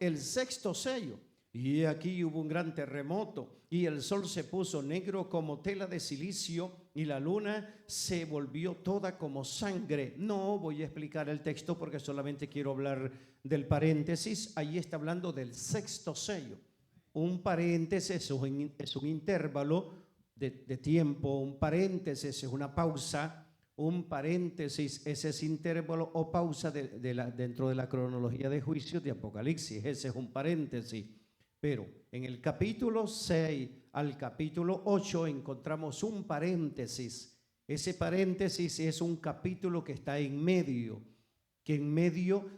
el sexto sello. Y aquí hubo un gran terremoto y el sol se puso negro como tela de silicio y la luna se volvió toda como sangre. No voy a explicar el texto porque solamente quiero hablar del paréntesis. Ahí está hablando del sexto sello. Un paréntesis es un intervalo de tiempo, un paréntesis es una pausa, un paréntesis es ese intervalo o pausa dentro de la cronología de juicios de Apocalipsis. Ese es un paréntesis. Pero en el capítulo 6 al capítulo 8 encontramos un paréntesis. Ese paréntesis es un capítulo que está en medio,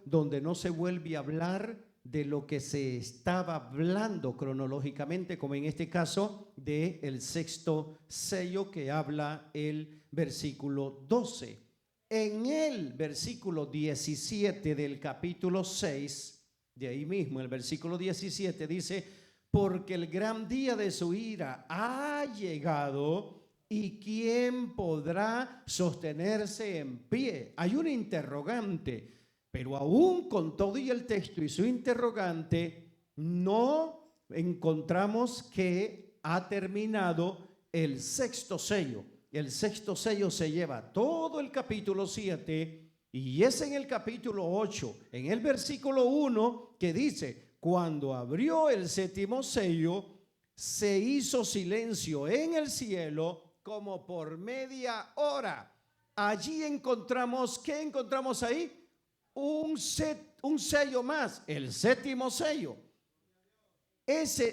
donde no se vuelve a hablar de lo que se estaba hablando cronológicamente, como en este caso del sexto sello que habla el versículo 12. En el versículo 17 del capítulo 6, de ahí mismo, el versículo 17 dice: porque el gran día de su ira ha llegado, ¿y quién podrá sostenerse en pie? Hay un interrogante, pero aún con todo y el texto y su interrogante, no encontramos que ha terminado el sexto sello. El sexto sello se lleva todo el capítulo 7 y es en el capítulo 8, en el versículo 1, que dice: cuando abrió el séptimo sello, se hizo silencio en el cielo como por media hora. Allí encontramos, ¿qué encontramos ahí? Un sello más, el séptimo sello.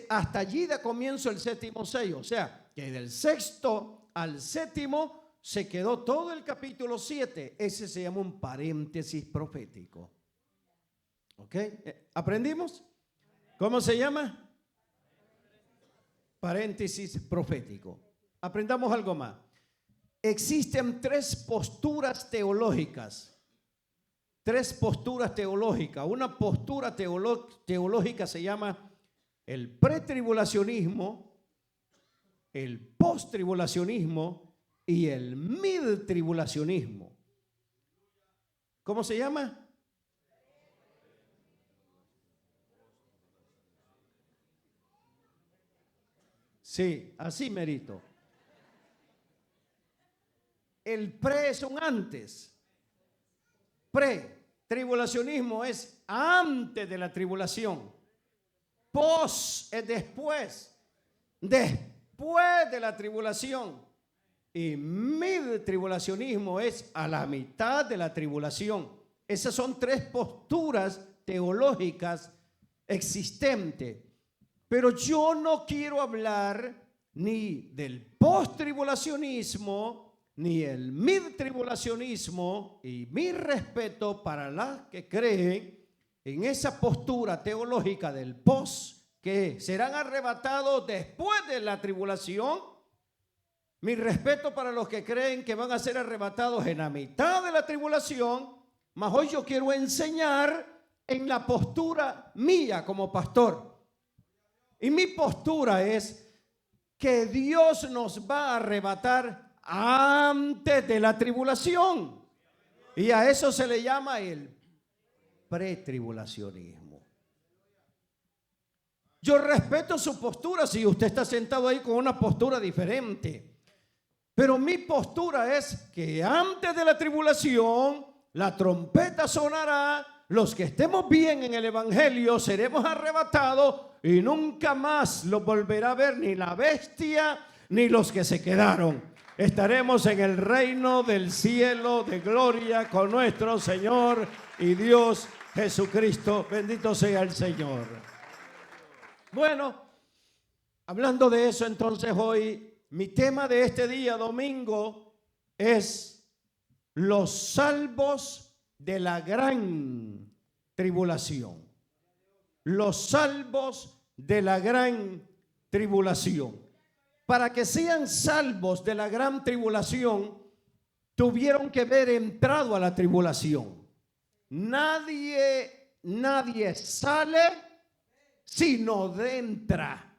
Hasta allí da comienzo el séptimo sello. O sea, que del sexto al séptimo se quedó todo el capítulo 7. Ese se llama un paréntesis profético. ¿Ok? ¿Aprendimos? ¿Cómo se llama? Paréntesis profético. Aprendamos algo más. Existen tres posturas teológicas. Tres posturas teológicas. Una postura teológica se llama el pretribulacionismo, el posttribulacionismo y el midtribulacionismo. ¿Cómo se llama? Sí, así merito. El pre es un antes. Pre-tribulacionismo es antes de la tribulación. Post es después. Después de la tribulación. Y mid-tribulacionismo es a la mitad de la tribulación. Esas son tres posturas teológicas existentes. Pero yo no quiero hablar ni del post-tribulacionismo ni el mid-tribulacionismo, y mi respeto para las que creen en esa postura teológica del post, que serán arrebatados después de la tribulación. Mi respeto para los que creen que van a ser arrebatados en la mitad de la tribulación. Mas hoy yo quiero enseñar en la postura mía como pastor. Y mi postura es que Dios nos va a arrebatar antes de la tribulación. Y a eso se le llama el pretribulacionismo. Yo respeto su postura si usted está sentado ahí con una postura diferente. Pero mi postura es que antes de la tribulación la trompeta sonará, los que estemos bien en el evangelio seremos arrebatados y nunca más los volverá a ver ni la bestia ni los que se quedaron. Estaremos en el reino del cielo de gloria con nuestro Señor y Dios Jesucristo. Bendito sea el Señor. Bueno, hablando de eso, entonces hoy mi tema de este día domingo es los salvos de la gran tribulación. Los salvos de la gran tribulación. Para que sean salvos de la gran tribulación, tuvieron que haber entrado a la tribulación. Nadie sale si no entra.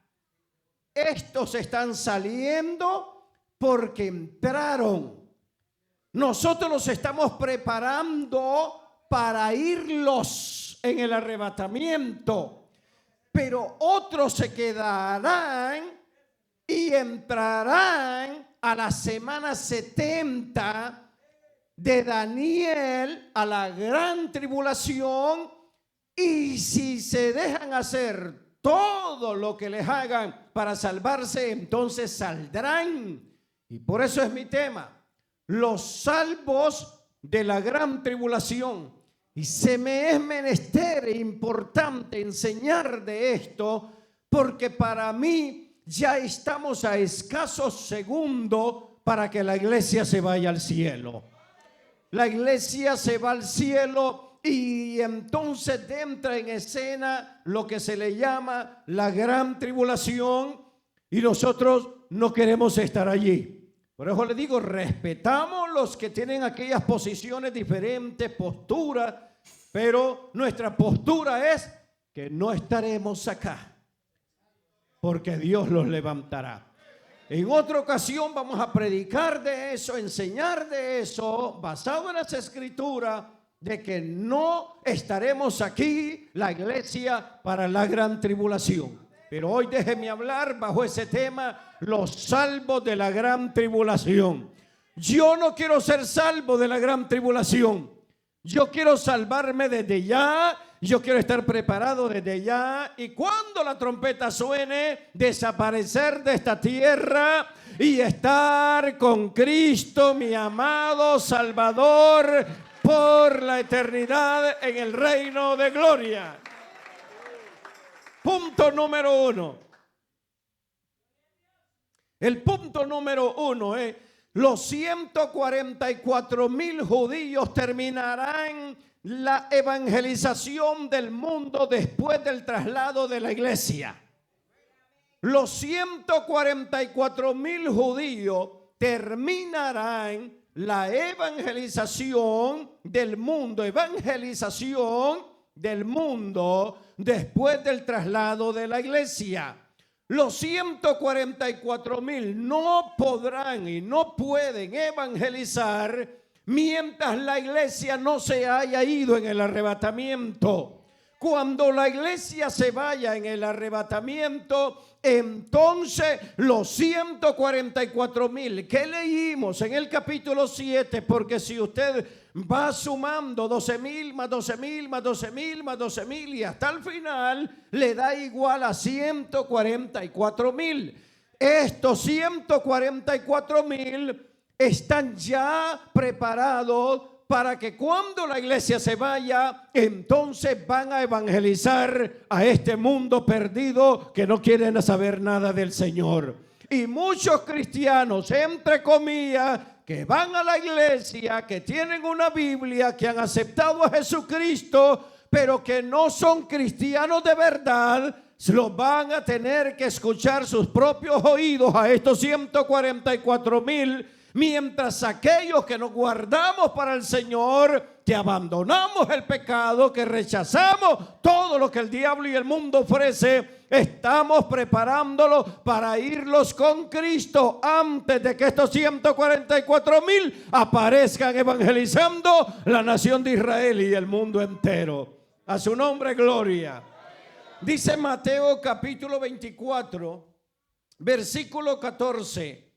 Estos están saliendo porque entraron. Nosotros los estamos preparando para irlos en el arrebatamiento, pero otros se quedarán y entrarán a la semana 70 de Daniel, a la gran tribulación. Y si se dejan hacer todo lo que les hagan para salvarse, entonces saldrán. Y por eso es mi tema, los salvos de la gran tribulación. Y se me es menester e importante enseñar de esto, porque para mí ya estamos a escasos segundos para que la iglesia se vaya al cielo. La iglesia se va al cielo y entonces entra en escena lo que se le llama la gran tribulación, y nosotros no queremos estar allí. Por eso le digo, respetamos los que tienen aquellas posiciones diferentes, posturas, pero nuestra postura es que no estaremos acá, porque Dios los levantará. En otra ocasión vamos a predicar de eso, enseñar de eso, basado en las escrituras, de que no estaremos aquí, la iglesia, para la gran tribulación. Pero hoy déjeme hablar bajo ese tema, los salvos de la gran tribulación. Yo no quiero ser salvo de la gran tribulación. Yo quiero salvarme desde ya. Yo quiero estar preparado desde ya, y cuando la trompeta suene, desaparecer de esta tierra y estar con Cristo, mi amado Salvador, por la eternidad en el reino de gloria. Punto número 1. El punto número 1 es: los 144,000 judíos terminarán la evangelización del mundo después del traslado de la iglesia. Los 144,000 judíos terminarán la evangelización del mundo, después del traslado de la iglesia. Los 144,000 no podrán y no pueden evangelizar mientras la iglesia no se haya ido en el arrebatamiento. Cuando la iglesia se vaya en el arrebatamiento, entonces los 144,000 que leímos en el capítulo 7, porque si usted va sumando 12,000 más 12,000 más 12,000 más 12,000 y hasta el final le da igual a 144,000. Estos 144,000 están ya preparados para que cuando la iglesia se vaya, entonces van a evangelizar a este mundo perdido que no quieren saber nada del Señor. Y muchos cristianos, entre comillas, que van a la iglesia, que tienen una Biblia, que han aceptado a Jesucristo, pero que no son cristianos de verdad, los van a tener que escuchar sus propios oídos a estos 144,000. Mientras aquellos que nos guardamos para el Señor, que abandonamos el pecado, que rechazamos todo lo que el diablo y el mundo ofrece, estamos preparándolos para irlos con Cristo antes de que estos 144,000 aparezcan evangelizando la nación de Israel y el mundo entero. A su nombre, gloria. Dice Mateo capítulo 24, versículo 14.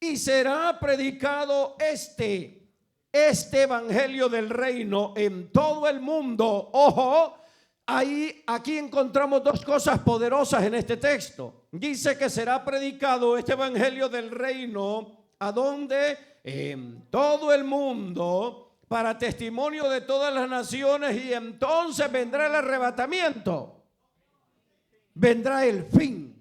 Y será predicado este evangelio del reino en todo el mundo. Ojo, aquí encontramos dos cosas poderosas en este texto. Dice que será predicado este evangelio del reino, ¿a dónde? En todo el mundo, para testimonio de todas las naciones, y entonces vendrá el arrebatamiento. Vendrá el fin.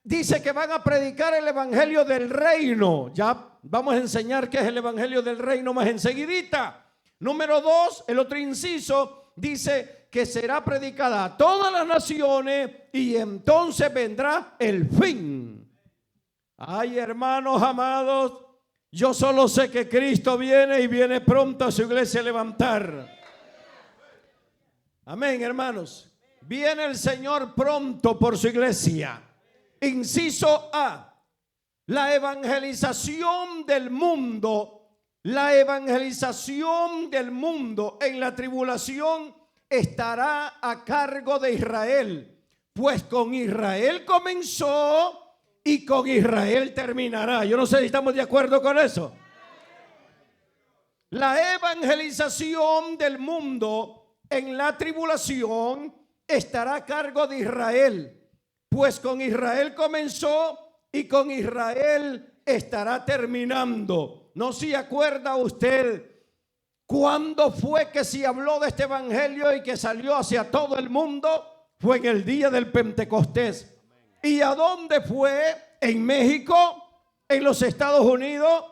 Dice que van a predicar el evangelio del reino. Ya vamos a enseñar qué es el evangelio del reino más enseguidita. Número 2, el otro inciso, dice que será predicada a todas las naciones y entonces vendrá el fin. Ay, hermanos amados, yo solo sé que Cristo viene y viene pronto a su iglesia a levantar. Amén, hermanos. Viene el Señor pronto por su iglesia. Inciso A, la evangelización del mundo en la tribulación estará a cargo de Israel, pues con Israel comenzó y con Israel terminará. Yo no sé si estamos de acuerdo con eso. La evangelización del mundo en la tribulación estará a cargo de Israel, pues con Israel comenzó y con Israel estará terminando. ¿No se acuerda usted cuándo fue que se habló de este evangelio y que salió hacia todo el mundo? Fue en el día del Pentecostés. ¿Y a dónde fue? ¿En México? ¿En los Estados Unidos?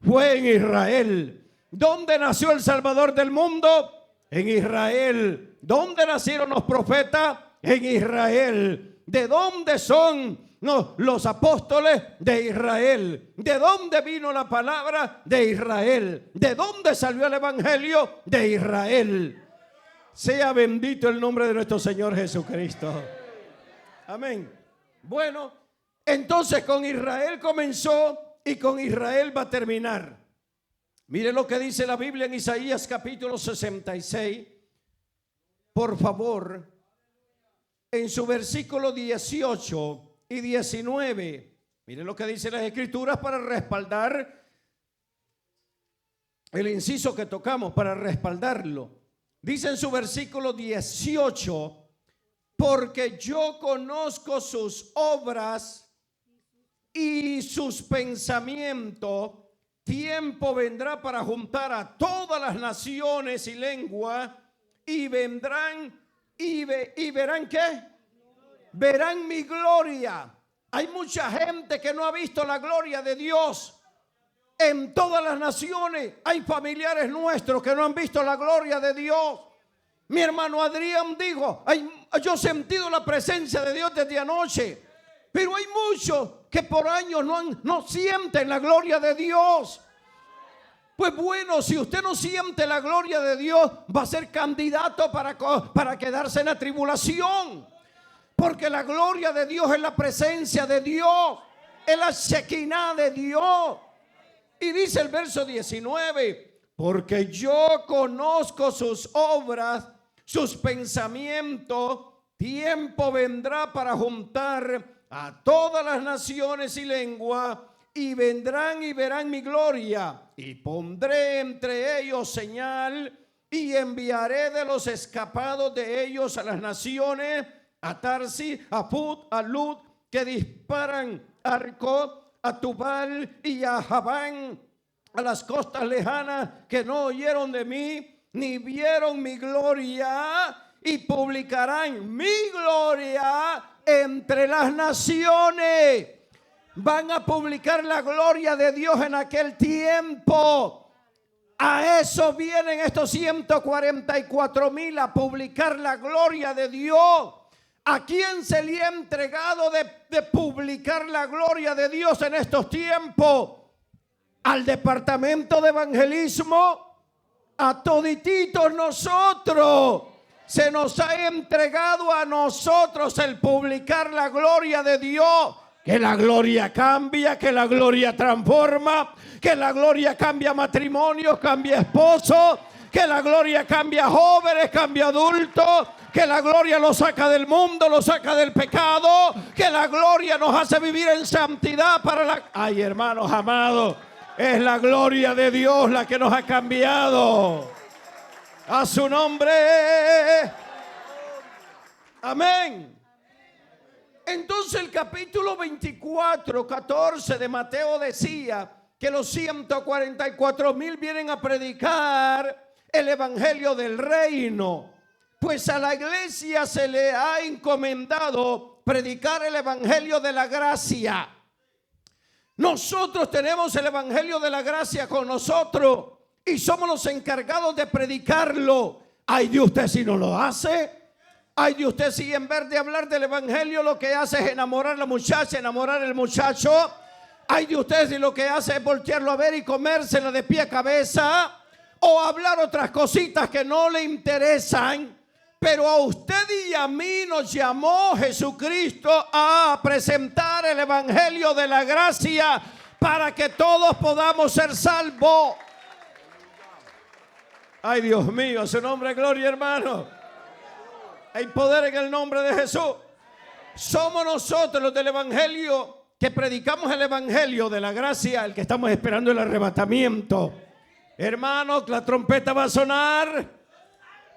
Fue en Israel. ¿Dónde nació el Salvador del mundo? En Israel. ¿Dónde nacieron los profetas? En Israel. ¿De dónde son los apóstoles? De Israel. ¿De dónde vino la palabra? De Israel. ¿De dónde salió el evangelio? De Israel. Sea bendito el nombre de nuestro Señor Jesucristo. Amén. Bueno, entonces con Israel comenzó y con Israel va a terminar. Mire lo que dice la Biblia en Isaías capítulo 66. Por favor, en su versículo 18 y 19. Mire lo que dice las Escrituras para respaldar el inciso que tocamos, para respaldarlo. Dice en su versículo 18: porque yo conozco sus obras y sus pensamientos. Tiempo vendrá para juntar a todas las naciones y lenguas, y vendrán y verán ¿qué? Verán mi gloria. Hay mucha gente que no ha visto la gloria de Dios en todas las naciones. Hay familiares nuestros que no han visto la gloria de Dios. Mi hermano Adrián dijo: yo he sentido la presencia de Dios desde anoche. Pero hay muchos que por años no sienten la gloria de Dios. Pues bueno, si usted no siente la gloria de Dios, va a ser candidato para quedarse en la tribulación. Porque la gloria de Dios es la presencia de Dios, es la Shekinah de Dios. Y dice el verso 19: porque yo conozco sus obras, sus pensamientos. Tiempo vendrá para juntar a todas las naciones y lenguas, y vendrán y verán mi gloria, y pondré entre ellos señal, y enviaré de los escapados de ellos a las naciones, a Tarsis, a Put, a Lud, que disparan arco, a Tubal y a Javán, a las costas lejanas que no oyeron de mí, ni vieron mi gloria, y publicarán mi gloria entre las naciones. Van a publicar la gloria de Dios en aquel tiempo. A eso vienen estos 144,000 a publicar la gloria de Dios. ¿A quién se le ha entregado de publicar la gloria de Dios en estos tiempos? Al departamento de evangelismo, a todititos nosotros. Se nos ha entregado a nosotros el publicar la gloria de Dios. Que la gloria cambia, que la gloria transforma, que la gloria cambia matrimonios, cambia esposos, que la gloria cambia jóvenes, cambia adultos, que la gloria lo saca del mundo, lo saca del pecado, que la gloria nos hace vivir en santidad para la... Ay, hermanos amados, es la gloria de Dios la que nos ha cambiado. A su nombre. Amén. Entonces el capítulo 24, 14 de Mateo decía que los 144,000 vienen a predicar el evangelio del reino. Pues a la iglesia se le ha encomendado predicar el evangelio de la gracia. Nosotros tenemos el evangelio de la gracia con nosotros y somos los encargados de predicarlo. Ay de usted si no lo hace. Ay de usted si en vez de hablar del evangelio lo que hace es enamorar a la muchacha, enamorar al muchacho. Ay de usted si lo que hace es voltearlo a ver y comérsela de pie a cabeza, o hablar otras cositas que no le interesan. Pero a usted y a mí nos llamó Jesucristo a presentar el evangelio de la gracia para que todos podamos ser salvos. Ay Dios mío, a su nombre gloria, hermano. Hay poder en el nombre de Jesús. Somos nosotros los del evangelio que predicamos el evangelio de la gracia, el que estamos esperando el arrebatamiento. Hermanos, la trompeta va a sonar.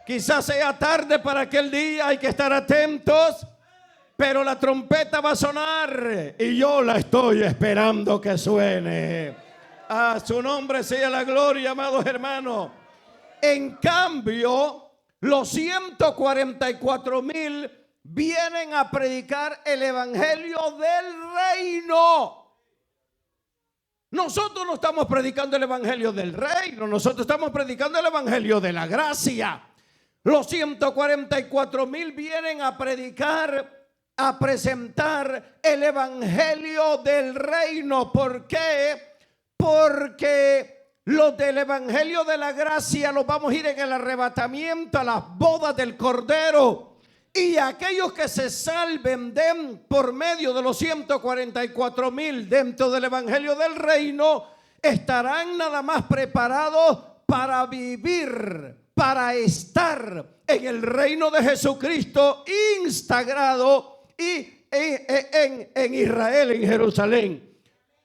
Quizás sea tarde para aquel día, hay que estar atentos. Pero la trompeta va a sonar y yo la estoy esperando que suene. A su nombre sea la gloria, amados hermanos. En cambio, los 144,000 vienen a predicar el evangelio del reino. Nosotros no estamos predicando el evangelio del reino, nosotros estamos predicando el evangelio de la gracia. Los 144,000 vienen a predicar, a presentar el evangelio del reino. ¿Por qué? Porque los del evangelio de la gracia los vamos a ir en el arrebatamiento a las bodas del Cordero. Y aquellos que se salven por medio de los 144,000 dentro del evangelio del reino estarán nada más preparados para vivir, para estar en el reino de Jesucristo instaurado y en Israel, en Jerusalén.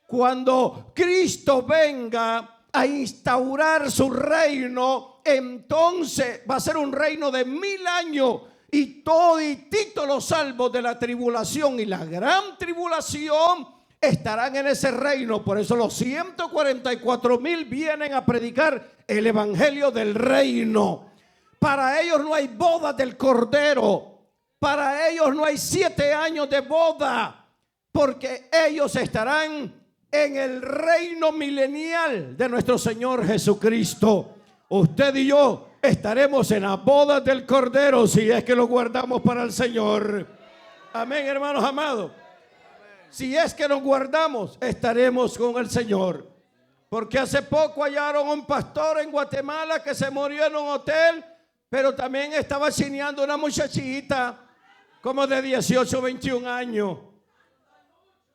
Cuando Cristo venga a instaurar su reino, entonces va a ser un reino de 1000 años. Y todititos los salvos de la tribulación y la gran tribulación estarán en ese reino. Por eso los 144,000 vienen a predicar el evangelio del reino. Para ellos no hay boda del Cordero. Para ellos no hay 7 años de boda. Porque ellos estarán en el reino milenial de nuestro Señor Jesucristo. Usted y yo estaremos en las bodas del Cordero si es que lo guardamos para el Señor. Amén, hermanos amados. Si es que nos guardamos, estaremos con el Señor. Porque hace poco hallaron un pastor en Guatemala que se murió en un hotel, pero también estaba chineando una muchachita como de 18 o 21 años.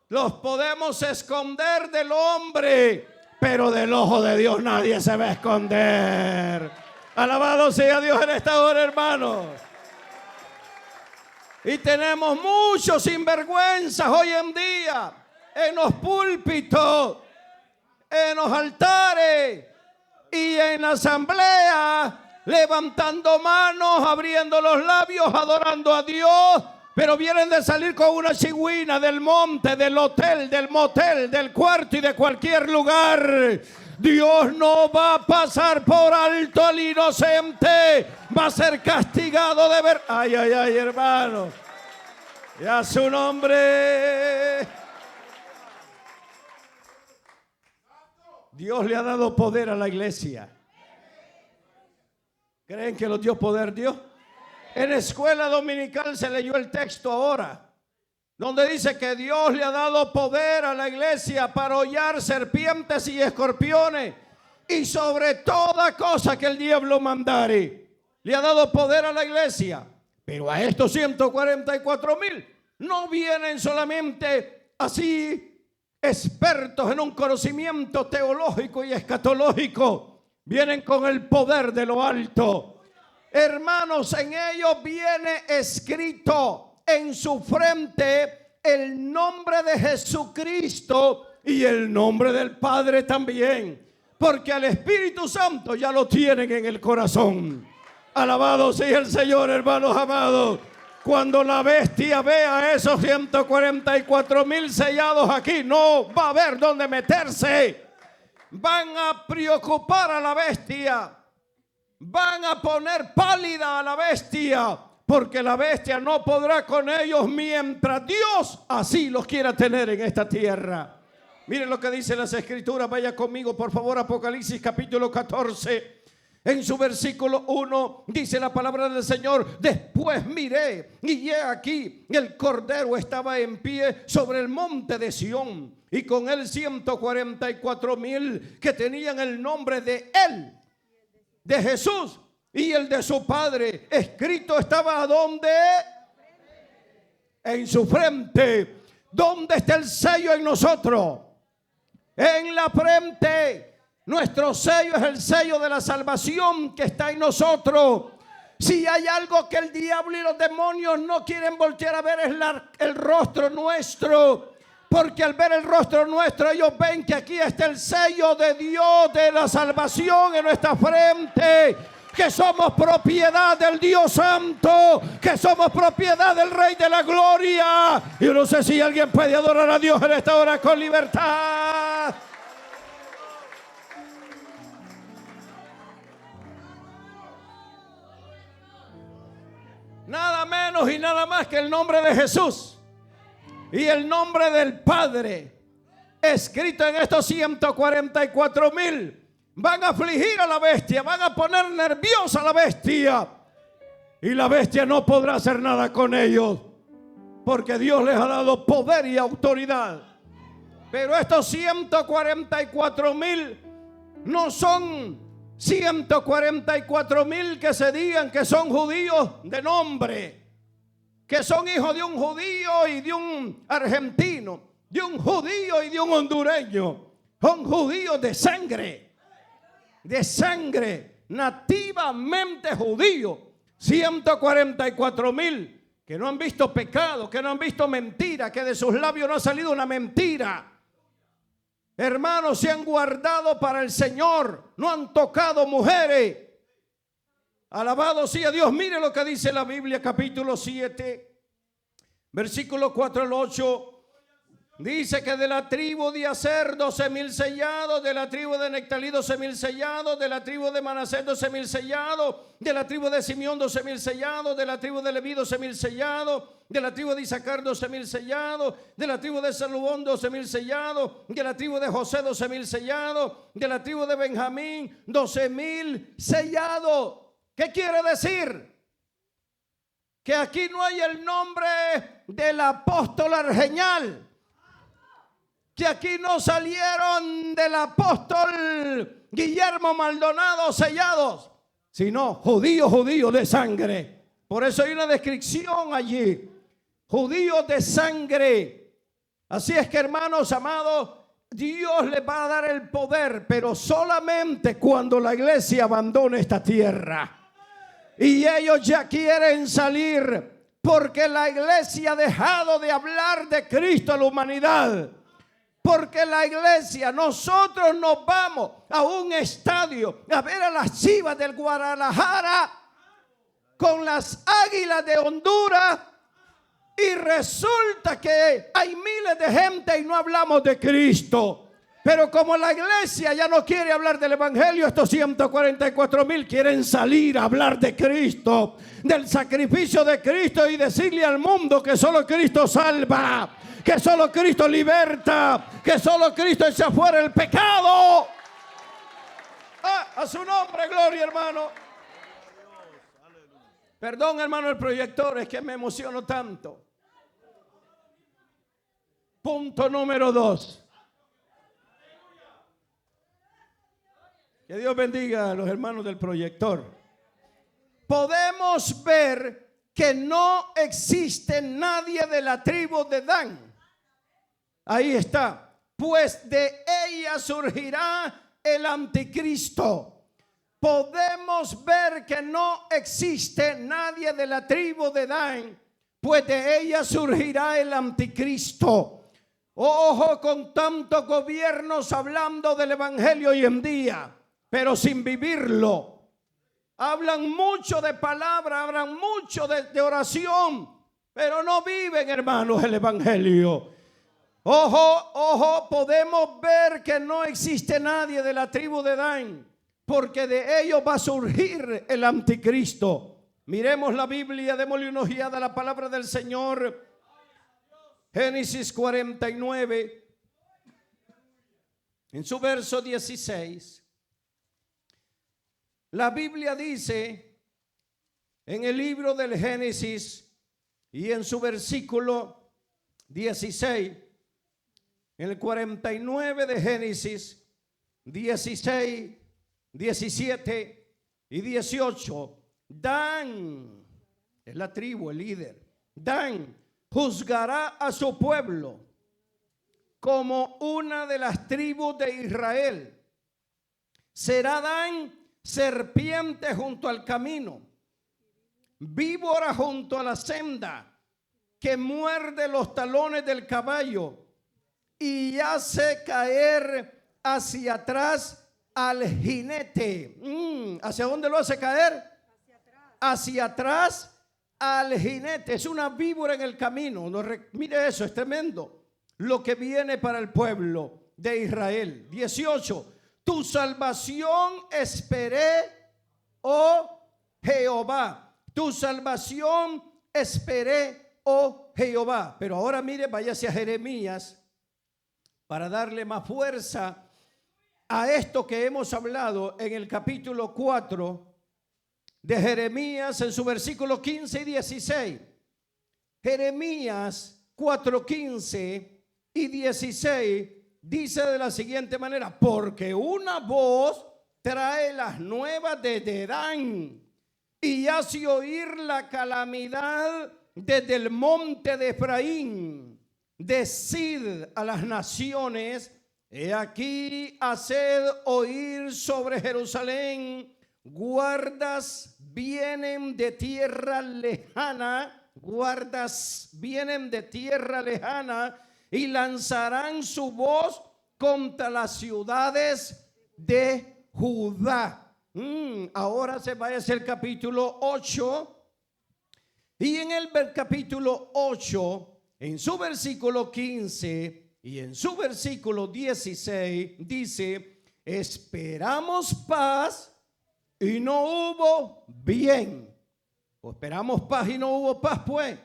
Los podemos esconder del hombre, pero del ojo de Dios nadie se va a esconder. Alabado sea Dios en esta hora, hermanos. Y tenemos muchos sinvergüenzas hoy en día en los púlpitos, en los altares y en la asamblea, levantando manos, abriendo los labios, adorando a Dios. Pero vienen de salir con una chigüina del monte, del hotel, del motel, del cuarto y de cualquier lugar. Dios no va a pasar por alto al inocente. Va a ser castigado de ver. Ay, ay, ay, hermano. Y a su nombre. Dios le ha dado poder a la iglesia. ¿Creen que lo dio poder Dios? En la escuela dominical se leyó el texto ahora, donde dice que Dios le ha dado poder a la iglesia para hollar serpientes y escorpiones y sobre toda cosa que el diablo mandare. Le ha dado poder a la iglesia. Pero a estos 144,000 no vienen solamente así expertos en un conocimiento teológico y escatológico. Vienen con el poder de lo alto. Hermanos, en ellos viene escrito en su frente el nombre de Jesucristo y el nombre del Padre también, porque al Espíritu Santo ya lo tienen en el corazón. Alabado sea el Señor, hermanos amados. Cuando la bestia vea a esos 144,000 sellados aquí, no va a haber dónde meterse. Van a preocupar a la bestia. Van a poner pálida a la bestia, porque la bestia no podrá con ellos mientras Dios así los quiera tener en esta tierra. Miren lo que dice las Escrituras. Vaya conmigo, por favor, Apocalipsis capítulo 14. En su versículo 1 dice la palabra del Señor: después miré y he aquí el Cordero estaba en pie sobre el monte de Sión, y con él 144,000 que tenían el nombre de él, de Jesús, y el de su Padre. Escrito estaba ¿dónde? En su frente. ¿Dónde está el sello en nosotros? En la frente. Nuestro sello es el sello de la salvación que está en nosotros. Si hay algo que el diablo y los demonios no quieren voltear a ver es el rostro nuestro. Porque al ver el rostro nuestro ellos ven que aquí está el sello de Dios, de la salvación en nuestra frente. Que somos propiedad del Dios Santo, que somos propiedad del Rey de la Gloria. Y yo no sé si alguien puede adorar a Dios en esta hora con libertad. Nada menos y nada más que el nombre de Jesús y el nombre del Padre escrito en estos 144,000. Van a afligir a la bestia, van a poner nerviosa a la bestia. Y la bestia no podrá hacer nada con ellos, porque Dios les ha dado poder y autoridad. Pero estos 144,000 no son 144,000 que se digan que son judíos de nombre, que son hijos de un judío y de un argentino, de un judío y de un hondureño. Son judíos de sangre, nativamente judíos. 144,000 que no han visto pecado, que no han visto mentira, que de sus labios no ha salido una mentira. Hermanos, se han guardado para el Señor, no han tocado mujeres. Alabado sea Dios. Mire lo que dice la Biblia, capítulo 7, versículo 4 al 8. Dice que de la tribu de Aser 12,000 sellados, de la tribu de Nectalí 12,000 sellados, de la tribu de Manasés 12,000 sellados, de la tribu de Simeón 12,000 sellados, de la tribu de Leví 12,000 sellados, de la tribu de Isaacar 12,000 sellados, de la tribu de Salubón 12,000 sellados, de la tribu de José 12,000 sellados, de la tribu de Benjamín 12,000 sellados. ¿Qué quiere decir? Que aquí no hay el nombre del apóstol Argeñal, que aquí no salieron del apóstol Guillermo Maldonado sellados, sino judíos de sangre. Por eso hay una descripción allí, judíos de sangre. Así es que, hermanos amados, Dios les va a dar el poder, pero solamente cuando la iglesia abandone esta tierra. Y ellos ya quieren salir porque la iglesia ha dejado de hablar de Cristo a la humanidad. Porque la iglesia, nosotros nos vamos a un estadio a ver a las Chivas del Guadalajara con las Águilas de Honduras, y resulta que hay miles de gente y no hablamos de Cristo. Pero como la iglesia ya no quiere hablar del evangelio, estos 144,000 quieren salir a hablar de Cristo, del sacrificio de Cristo, y decirle al mundo que solo Cristo salva, que solo Cristo liberta, que solo Cristo echa fuera el pecado. A su nombre, gloria, hermano. Perdón, hermano, el proyector, es que me emociono tanto. Punto número 2. Que Dios bendiga a los hermanos del proyector. Podemos ver que no existe nadie de la tribu de Dan. Ahí está. Pues de ella surgirá el anticristo. Podemos ver que no existe nadie de la tribu de Dan, pues de ella surgirá el anticristo. Ojo con tantos gobiernos hablando del evangelio hoy en día, pero sin vivirlo. Hablan mucho de palabra, hablan mucho de oración, pero no viven, hermanos, el evangelio. Ojo, podemos ver que no existe nadie de la tribu de Dan, porque de ellos va a surgir el anticristo. Miremos la Biblia, démosle una ojeada a la palabra del Señor. Génesis 49, en su verso 16. La Biblia dice en el libro del Génesis y en su versículo 16, en el 49 de Génesis, 16, 17 y 18, Dan, es la tribu, el líder, Dan juzgará a su pueblo como una de las tribus de Israel. Será Dan serpiente junto al camino víbora junto a la senda, que muerde los talones del caballo y hace caer hacia atrás al jinete. ¿Hacia dónde lo hace caer? Hacia atrás al jinete. Es una víbora en el camino. Mire eso, es tremendo lo que viene para el pueblo de Israel. 18. Tu salvación esperé, oh Jehová. Tu salvación esperé, oh Jehová. Pero ahora mire, váyase a Jeremías para darle más fuerza a esto que hemos hablado en el capítulo 4 de Jeremías, en su versículo 15 y 16. Jeremías 4, 15 y 16 dice de la siguiente manera: porque una voz trae las nuevas de Dedán y hace oír la calamidad desde el monte de Efraín. Decid a las naciones: he aquí, haced oír sobre Jerusalén, guardas vienen de tierra lejana, guardas vienen de tierra lejana y lanzarán su voz contra las ciudades de Judá. Ahora se va a hacer el capítulo 8. Y en el capítulo 8, en su versículo 15 y en su versículo 16, dice: esperamos paz y no hubo bien. O esperamos paz y no hubo paz, pues.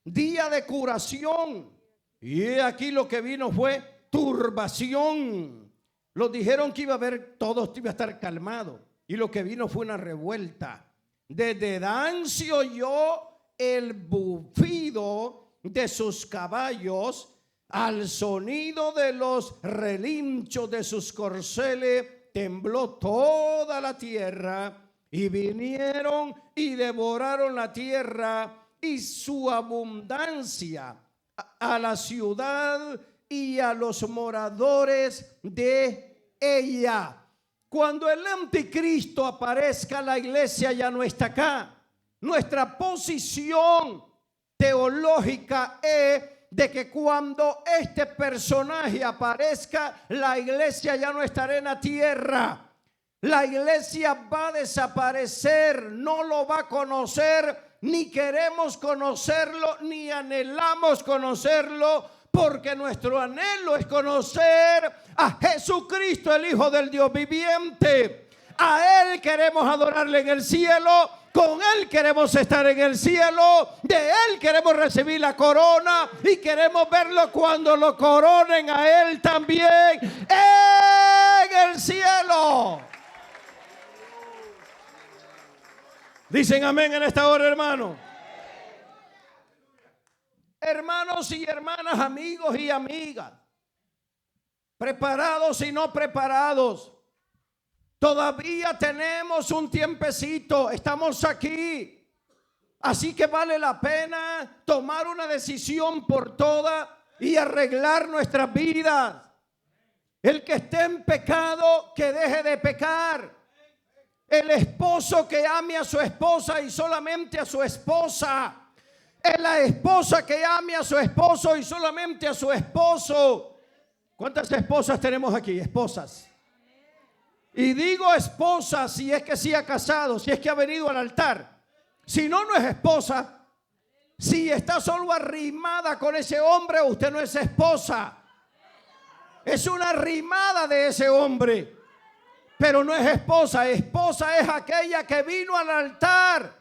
Día de curación. Y aquí lo que vino fue turbación. Los dijeron que iba a haber, todo iba a estar calmado. Y lo que vino fue una revuelta. Desde Dan se oyó el bufido de sus caballos, al sonido de los relinchos de sus corceles, tembló toda la tierra, y vinieron y devoraron la tierra y su abundancia, a la ciudad y a los moradores de ella. Cuando el anticristo aparezca, la iglesia ya no está acá. Nuestra posición teológica es de que cuando este personaje aparezca, la iglesia ya no estará en la tierra. La iglesia va a desaparecer, no lo va a conocer, ni queremos conocerlo, ni anhelamos conocerlo, porque nuestro anhelo es conocer a Jesucristo, el Hijo del Dios viviente. A Él queremos adorarle en el cielo, con Él queremos estar en el cielo, de Él queremos recibir la corona y queremos verlo cuando lo coronen a Él también en el cielo. Dicen amén en esta hora, hermano. Hermanos y hermanas, amigos y amigas, preparados y no preparados, todavía tenemos un tiempecito, estamos aquí. Así que vale la pena tomar una decisión por todas y arreglar nuestras vidas. El que esté en pecado, que deje de pecar. El esposo que ame a su esposa y solamente a su esposa. Es la esposa que ame a su esposo y solamente a su esposo. ¿Cuántas esposas tenemos aquí? Esposas. Y digo esposa si es que sí ha casado, si es que ha venido al altar. Si no, no es esposa. Si está solo arrimada con ese hombre, usted no es esposa. Es una arrimada de ese hombre, pero no es esposa. Esposa es aquella que vino al altar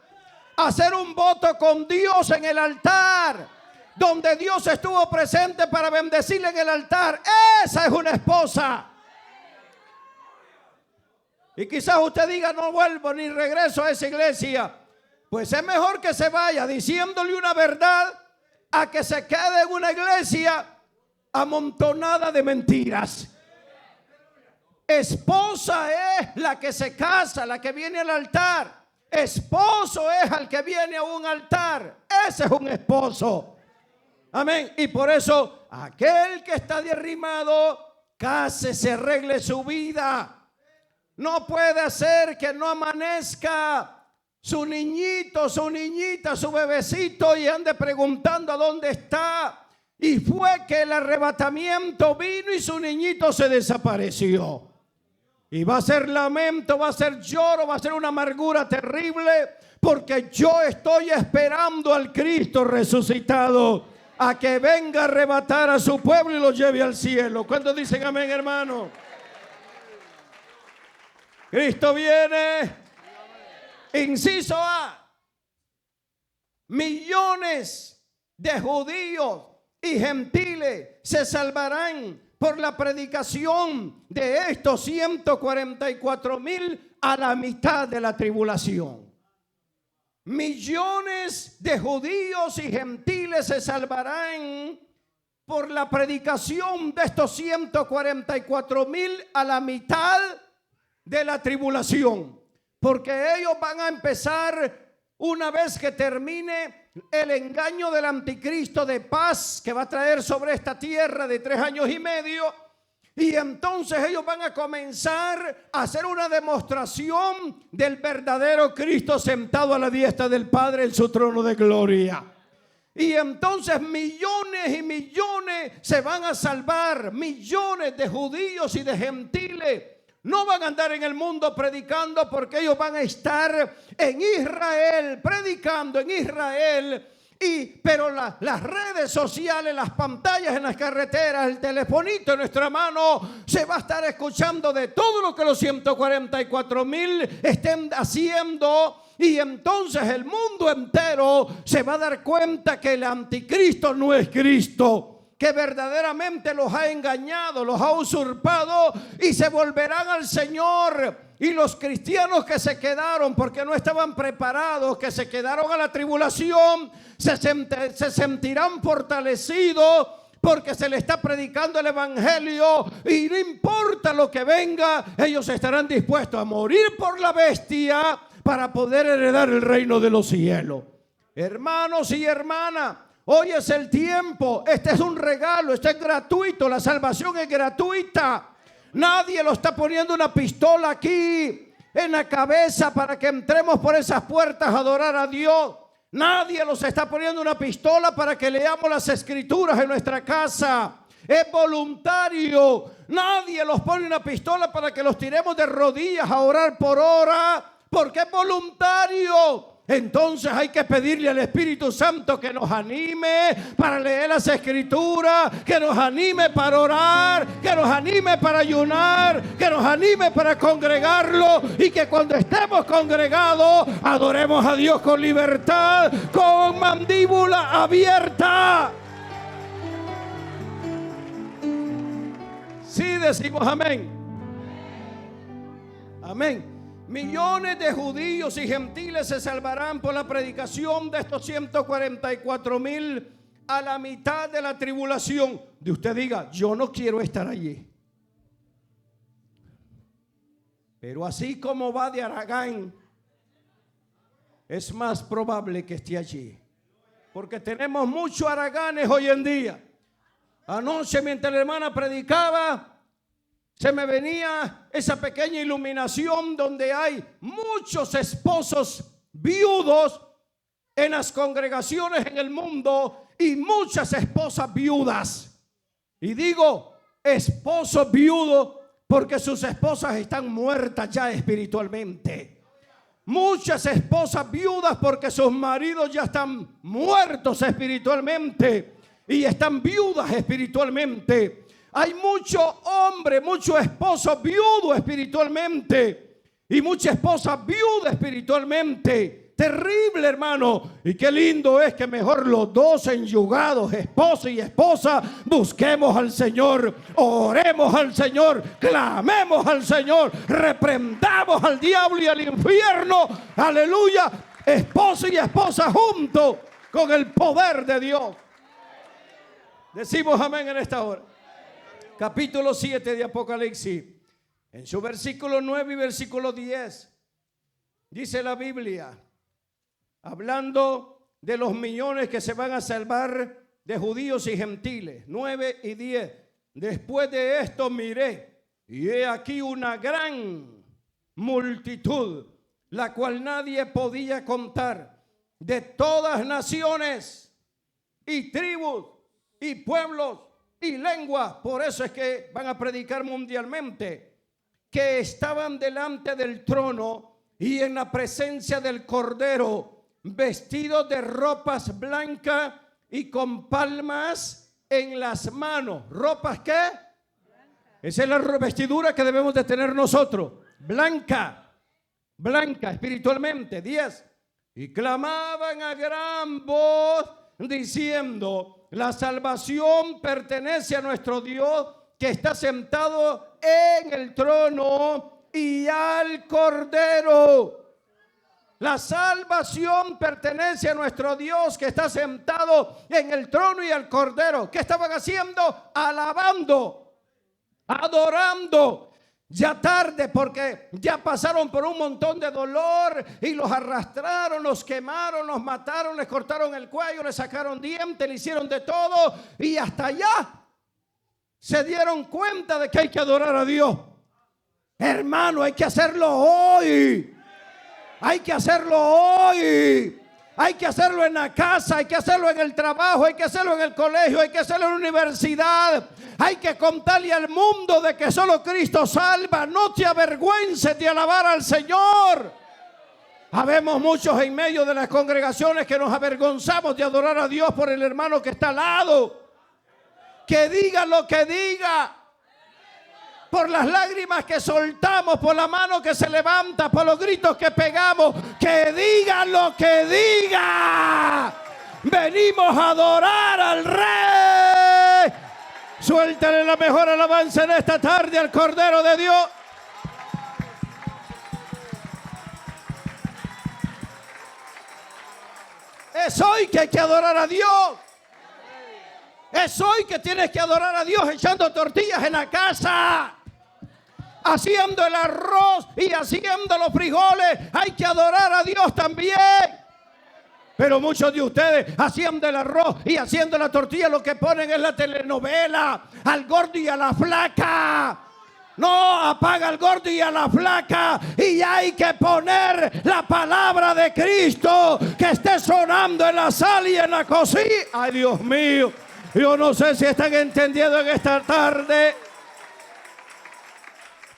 a hacer un voto con Dios en el altar, donde Dios estuvo presente para bendecirle en el altar. Esa es una esposa. Y quizás usted diga: no vuelvo ni regreso a esa iglesia. Pues es mejor que se vaya diciéndole una verdad a que se quede en una iglesia amontonada de mentiras. Esposa es la que se casa, la que viene al altar. Esposo es al que viene a un altar. Ese es un esposo. Amén. Y por eso aquel que está derrimado, cásese, arregle su vida. No puede ser que no amanezca su niñito, su niñita, su bebecito, y ande preguntando a dónde está. Y fue que el arrebatamiento vino y su niñito se desapareció. Y va a ser lamento, va a ser lloro, va a ser una amargura terrible, porque yo estoy esperando al Cristo resucitado a que venga a arrebatar a su pueblo y lo lleve al cielo. ¿Cuántos dicen amén, hermano? Cristo viene. Inciso A: millones de judíos y gentiles se salvarán por la predicación de estos 144,000 a la mitad de la tribulación. Millones de judíos y gentiles se salvarán por la predicación de estos 144,000 a la mitad de la tribulación. Porque ellos van a empezar, una vez que termine el engaño del anticristo de paz que va a traer sobre esta tierra de 3 años y medio, y entonces ellos van a comenzar a hacer una demostración del verdadero Cristo sentado a la diestra del Padre en su trono de gloria. Y entonces millones y millones se van a salvar, millones de judíos y de gentiles. No van a andar en el mundo predicando, porque ellos van a estar en Israel, predicando en Israel. Pero las redes sociales, las pantallas en las carreteras, el telefonito en nuestra mano, se va a estar escuchando de todo lo que los 144,000 estén haciendo. Y entonces el mundo entero se va a dar cuenta que el anticristo no es Cristo, que verdaderamente los ha engañado, los ha usurpado, y se volverán al Señor. Y los cristianos que se quedaron porque no estaban preparados, que se quedaron a la tribulación, se sentirán fortalecidos, porque se le está predicando el evangelio, y no importa lo que venga, ellos estarán dispuestos a morir por la bestia para poder heredar el reino de los cielos. Hermanos y hermanas, hoy es el tiempo. Este es un regalo, este es gratuito. La salvación es gratuita. Nadie lo está poniendo una pistola aquí en la cabeza para que entremos por esas puertas a adorar a Dios. Nadie los está poniendo una pistola para que leamos las escrituras en nuestra casa. Es voluntario. Nadie los pone una pistola para que los tiremos de rodillas a orar por hora, porque es voluntario. Entonces hay que pedirle al Espíritu Santo que nos anime para leer las escrituras, que nos anime para orar, que nos anime para ayunar, que nos anime para congregarlo, y que cuando estemos congregados adoremos a Dios con libertad, con mandíbula abierta. Sí, decimos amén. Amén. Millones de judíos y gentiles se salvarán por la predicación de estos 144,000 a la mitad de la tribulación. De usted diga, yo no quiero estar allí. Pero así como va de Aragán, es más probable que esté allí. Porque tenemos muchos haraganes hoy en día. Anoche, mientras la hermana predicaba, se me venía esa pequeña iluminación donde hay muchos esposos viudos en las congregaciones en el mundo y muchas esposas viudas. Y digo esposos viudos porque sus esposas están muertas ya espiritualmente. Muchas esposas viudas porque sus maridos ya están muertos espiritualmente y están viudas espiritualmente. Hay mucho hombre, mucho esposo viudo espiritualmente y mucha esposa viuda espiritualmente. Terrible, hermano. Y qué lindo es que mejor los dos enyugados, esposo y esposa, busquemos al Señor, oremos al Señor, clamemos al Señor, reprendamos al diablo y al infierno. Aleluya. Esposo y esposa juntos con el poder de Dios. Decimos amén en esta hora. Capítulo 7 de Apocalipsis, en su versículo 9 y versículo 10, dice la Biblia, hablando de los millones que se van a salvar de judíos y gentiles, 9 y 10. Después de esto miré, y he aquí una gran multitud la cual nadie podía contar, de todas naciones y tribus y pueblos y lenguas. Por eso es que van a predicar mundialmente, que estaban delante del trono y en la presencia del Cordero, vestidos de ropas blancas y con palmas en las manos. ¿Ropas qué? Esa es la vestidura que debemos de tener nosotros. Blanca, blanca espiritualmente. 10. Y clamaban a gran voz diciendo: la salvación pertenece a nuestro Dios, que está sentado en el trono, y al Cordero. La salvación pertenece a nuestro Dios, que está sentado en el trono, y al Cordero. ¿Qué estaban haciendo? Alabando, adorando. Ya tarde, porque ya pasaron por un montón de dolor y los arrastraron, los quemaron, los mataron, les cortaron el cuello, les sacaron dientes, le hicieron de todo, y hasta allá se dieron cuenta de que hay que adorar a Dios. Hermano, hay que hacerlo hoy. Hay que hacerlo hoy. Hay que hacerlo en la casa, hay que hacerlo en el trabajo, hay que hacerlo en el colegio, hay que hacerlo en la universidad. Hay que contarle al mundo de que solo Cristo salva. No te avergüences de alabar al Señor. Habemos muchos en medio de las congregaciones que nos avergonzamos de adorar a Dios por el hermano que está al lado. Que diga lo que diga, por las lágrimas que soltamos, por la mano que se levanta, por los gritos que pegamos, que diga lo que diga. Venimos a adorar al Rey. Suéltale la mejor alabanza en esta tarde al Cordero de Dios. Es hoy que hay que adorar a Dios. Es hoy que tienes que adorar a Dios echando tortillas en la casa, haciendo el arroz y haciendo los frijoles. Hay que adorar a Dios también. Pero muchos de ustedes, haciendo el arroz y haciendo la tortilla, lo que ponen es la telenovela, al gordo y a la flaca. No, apaga al gordo y a la flaca, y hay que poner la palabra de Cristo que esté sonando en la sala y en la cocina. Ay, Dios mío, yo no sé si están entendiendo en esta tarde.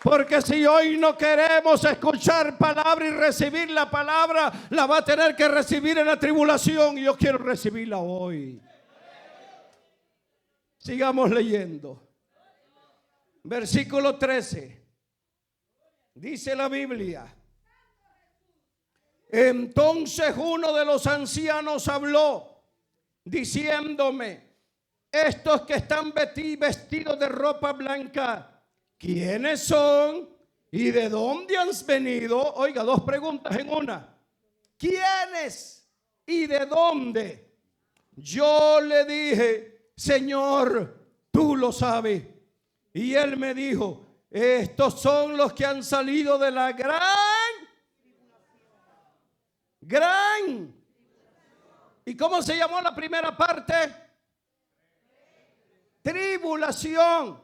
Porque si hoy no queremos escuchar palabra y recibir la palabra, la va a tener que recibir en la tribulación. Y yo quiero recibirla hoy. Sigamos leyendo. Versículo 13. Dice la Biblia: entonces uno de los ancianos habló, diciéndome: estos que están vestidos de ropa blanca, ¿quiénes son y de dónde han venido? Oiga, dos preguntas en una. ¿Quiénes y de dónde? Yo le dije: Señor, tú lo sabes. Y él me dijo: estos son los que han salido de la gran. ¿Y cómo se llamó la primera parte? Tribulación.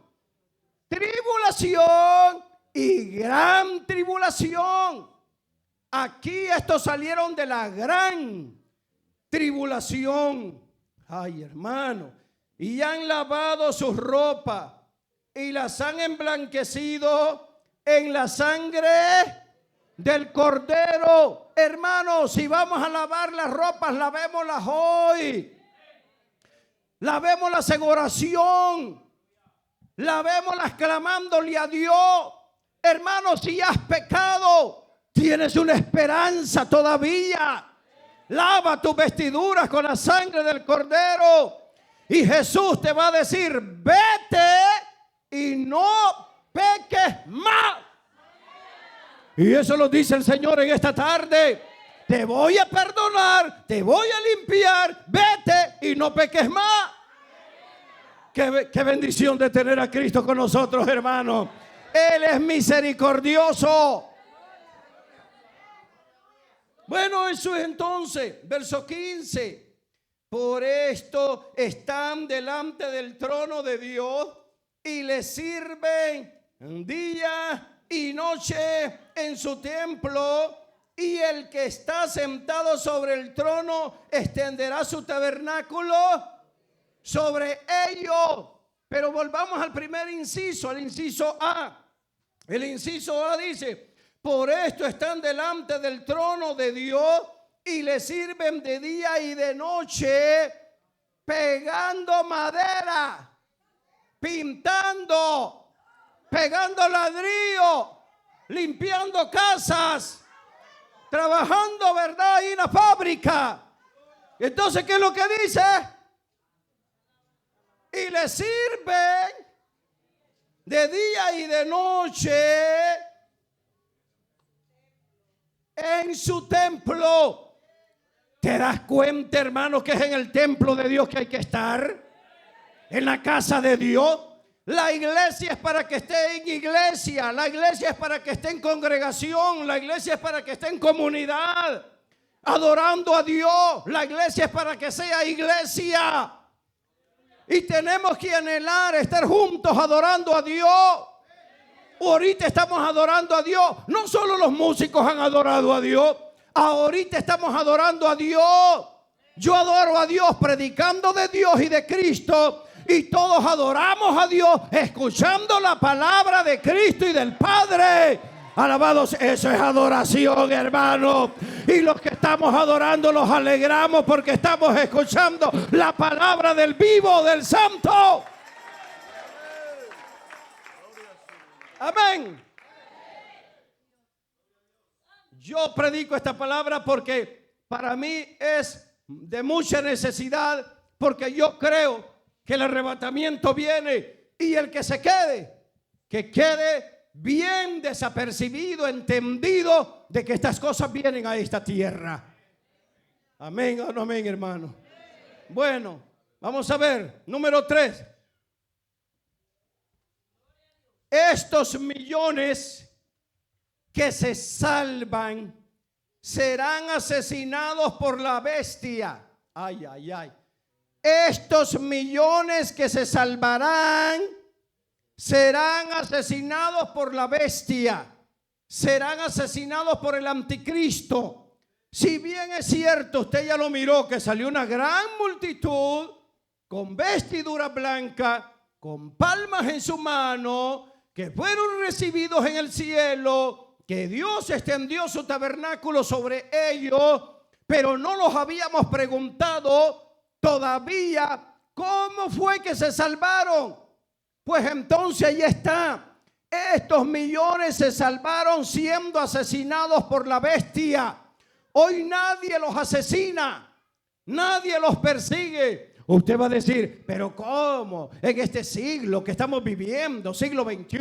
Tribulación y gran tribulación. Aquí estos salieron de la gran tribulación. Ay, hermano. Y han lavado sus ropas y las han emblanquecido en la sangre del Cordero. Hermanos, si vamos a lavar las ropas, lavémoslas hoy. Lavémoslas en oración. Lavémoslas clamándole a Dios. Hermanos, si has pecado, tienes una esperanza todavía. Lava tus vestiduras con la sangre del Cordero. Y Jesús te va a decir: vete y no peques más. Y eso lo dice el Señor en esta tarde. Te voy a perdonar, te voy a limpiar. Vete y no peques más. Qué bendición de tener a Cristo con nosotros, hermanos. Él es misericordioso. Bueno, eso es entonces, verso 15. Por esto están delante del trono de Dios y le sirven día y noche en su templo y el que está sentado sobre el trono extenderá su tabernáculo sobre ellos. Pero volvamos al primer inciso, al inciso A. El inciso A dice: por esto están delante del trono de Dios y le sirven de día y de noche, pegando madera, pintando, pegando ladrillo, limpiando casas, trabajando, ¿verdad?, ahí en la fábrica. Entonces, ¿qué es lo que dice? Y le sirven de día y de noche en su templo. ¿Te das cuenta, hermano, que es en el templo de Dios que hay que estar? En la casa de Dios. La iglesia es para que esté en iglesia. La iglesia es para que esté en congregación. La iglesia es para que esté en comunidad, adorando a Dios. La iglesia es para que sea iglesia. Y tenemos que anhelar estar juntos adorando a Dios. Ahorita estamos adorando a Dios. No solo los músicos han adorado a Dios. Ahorita estamos adorando a Dios. Yo adoro a Dios predicando de Dios y de Cristo. Y todos adoramos a Dios escuchando la palabra de Cristo y del Padre. Alabados, eso es adoración, hermano. Y los que estamos adorando nos alegramos porque estamos escuchando la palabra del vivo, del santo. Amén. Yo predico esta palabra porque para mí es de mucha necesidad, porque yo creo que el arrebatamiento viene y el que se quede, que quede bien desapercibido, entendido de que estas cosas vienen a esta tierra. Amén o no amén, hermano. Bueno, vamos a ver, número 3. Estos millones que se salvan serán asesinados por la bestia. Ay, ay, ay. Estos millones que se salvarán serán asesinados por la bestia. Serán asesinados por el anticristo. Si bien es cierto, usted ya lo miró, que salió una gran multitud con vestidura blanca, con palmas en su mano, que fueron recibidos en el cielo, que Dios extendió su tabernáculo sobre ellos, pero no los habíamos preguntado todavía cómo fue que se salvaron. Pues entonces ahí está. Estos millones se salvaron siendo asesinados por la bestia. Hoy nadie los asesina, nadie los persigue. Usted va a decir, pero ¿cómo? En este siglo que estamos viviendo, siglo XXI,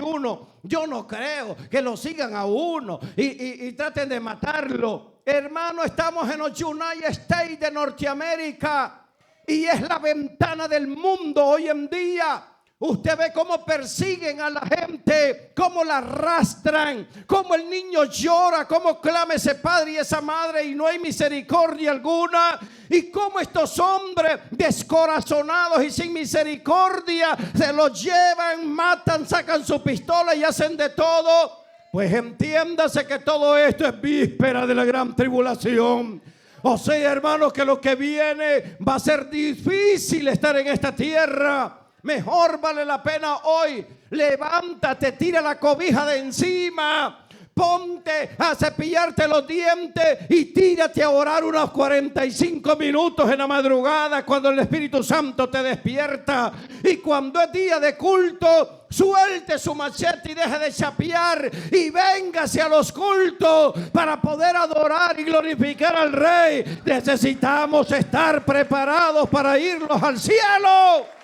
yo no creo que lo sigan a uno y traten de matarlo. Hermano, estamos en los United States de Norteamérica y es la ventana del mundo hoy en día. Usted ve cómo persiguen a la gente, cómo la arrastran, cómo el niño llora, cómo clama ese padre y esa madre y no hay misericordia alguna. Y cómo estos hombres descorazonados y sin misericordia se los llevan, matan, sacan su pistola y hacen de todo. Pues entiéndase que todo esto es víspera de la gran tribulación. O sea, hermanos, que lo que viene va a ser difícil estar en esta tierra. Mejor vale la pena hoy. Levántate, tira la cobija de encima, ponte a cepillarte los dientes y tírate a orar unos 45 minutos en la madrugada cuando el Espíritu Santo te despierta. Y cuando es día de culto, suelte su machete y deje de chapear y véngase a los cultos para poder adorar y glorificar al Rey. Necesitamos estar preparados para irnos al cielo.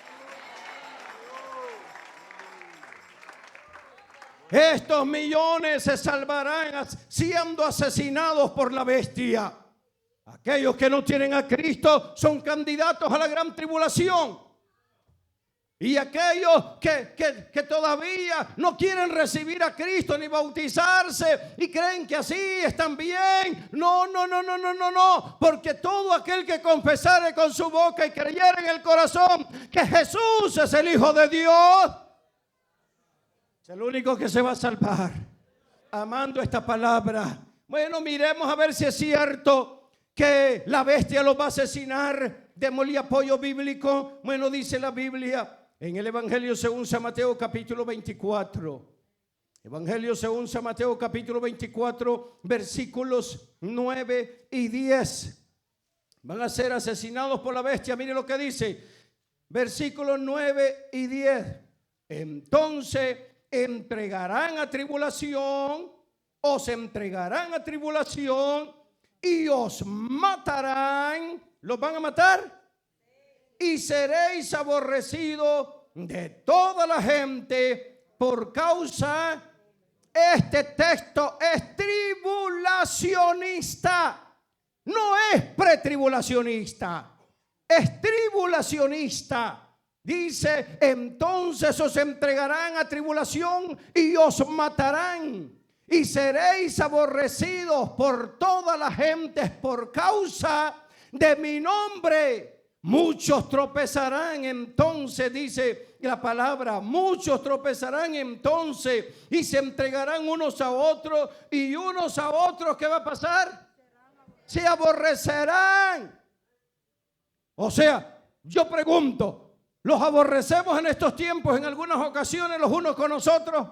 Estos millones se salvarán siendo asesinados por la bestia. Aquellos que no tienen a Cristo son candidatos a la gran tribulación. Y aquellos que todavía no quieren recibir a Cristo ni bautizarse y creen que así están bien. No. Porque todo aquel que confesare con su boca y creyere en el corazón que Jesús es el Hijo de Dios, es el único que se va a salvar. Amando esta palabra, Bueno, miremos a ver si es cierto que la bestia los va a asesinar. Démosle apoyo bíblico. Bueno, dice la Biblia en el Evangelio según San Mateo capítulo 24. Evangelio según San Mateo capítulo 24, versículos 9 y 10. Van a ser asesinados por la bestia. Mire lo que dice, versículos 9 y 10. Entonces entregarán a tribulación, os entregarán a tribulación y os matarán. ¿Los van a matar? Y seréis aborrecidos de toda la gente por causa. Este texto es tribulacionista. No es pretribulacionista, es tribulacionista. Dice, entonces os entregarán a tribulación y os matarán. Y seréis aborrecidos por toda la gente por causa de mi nombre. Muchos tropezarán entonces, dice la palabra, muchos tropezarán entonces y se entregarán unos a otros, y unos a otros, ¿qué va a pasar? Se aborrecerán. O sea, yo pregunto, ¿los aborrecemos en estos tiempos en algunas ocasiones los unos con los otros?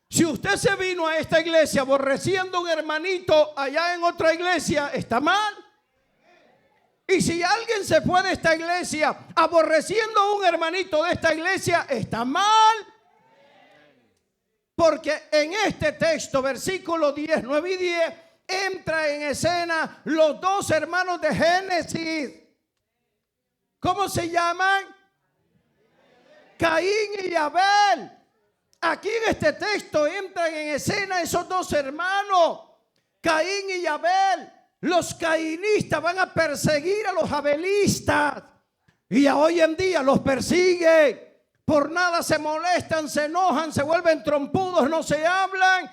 Si usted se vino a esta iglesia aborreciendo a un hermanito allá en otra iglesia, ¿está mal? Y si alguien se fue de esta iglesia aborreciendo a un hermanito de esta iglesia, ¿está mal? Porque en este texto, versículo 10, 9 y 10, entra en escena los dos hermanos de Génesis. ¿Cómo se llaman? Caín y Abel. Aquí en este texto entran en escena esos dos hermanos, Caín y Abel. Los caínistas van a perseguir a los abelistas y hoy en día los persiguen. Por nada se molestan, se enojan, se vuelven trompudos, no se hablan,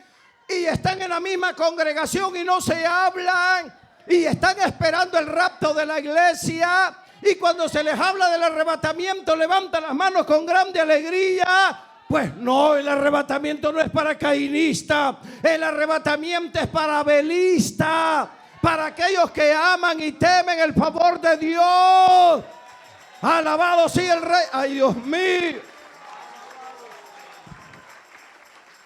y están en la misma congregación y no se hablan, y están esperando el rapto de la iglesia, y cuando se les habla del arrebatamiento levantan las manos con grande alegría. Pues no, el arrebatamiento no es para caínistas, el arrebatamiento es para abelistas, para aquellos que aman y temen el favor de Dios. Alabado sea el Rey. Ay, Dios mío.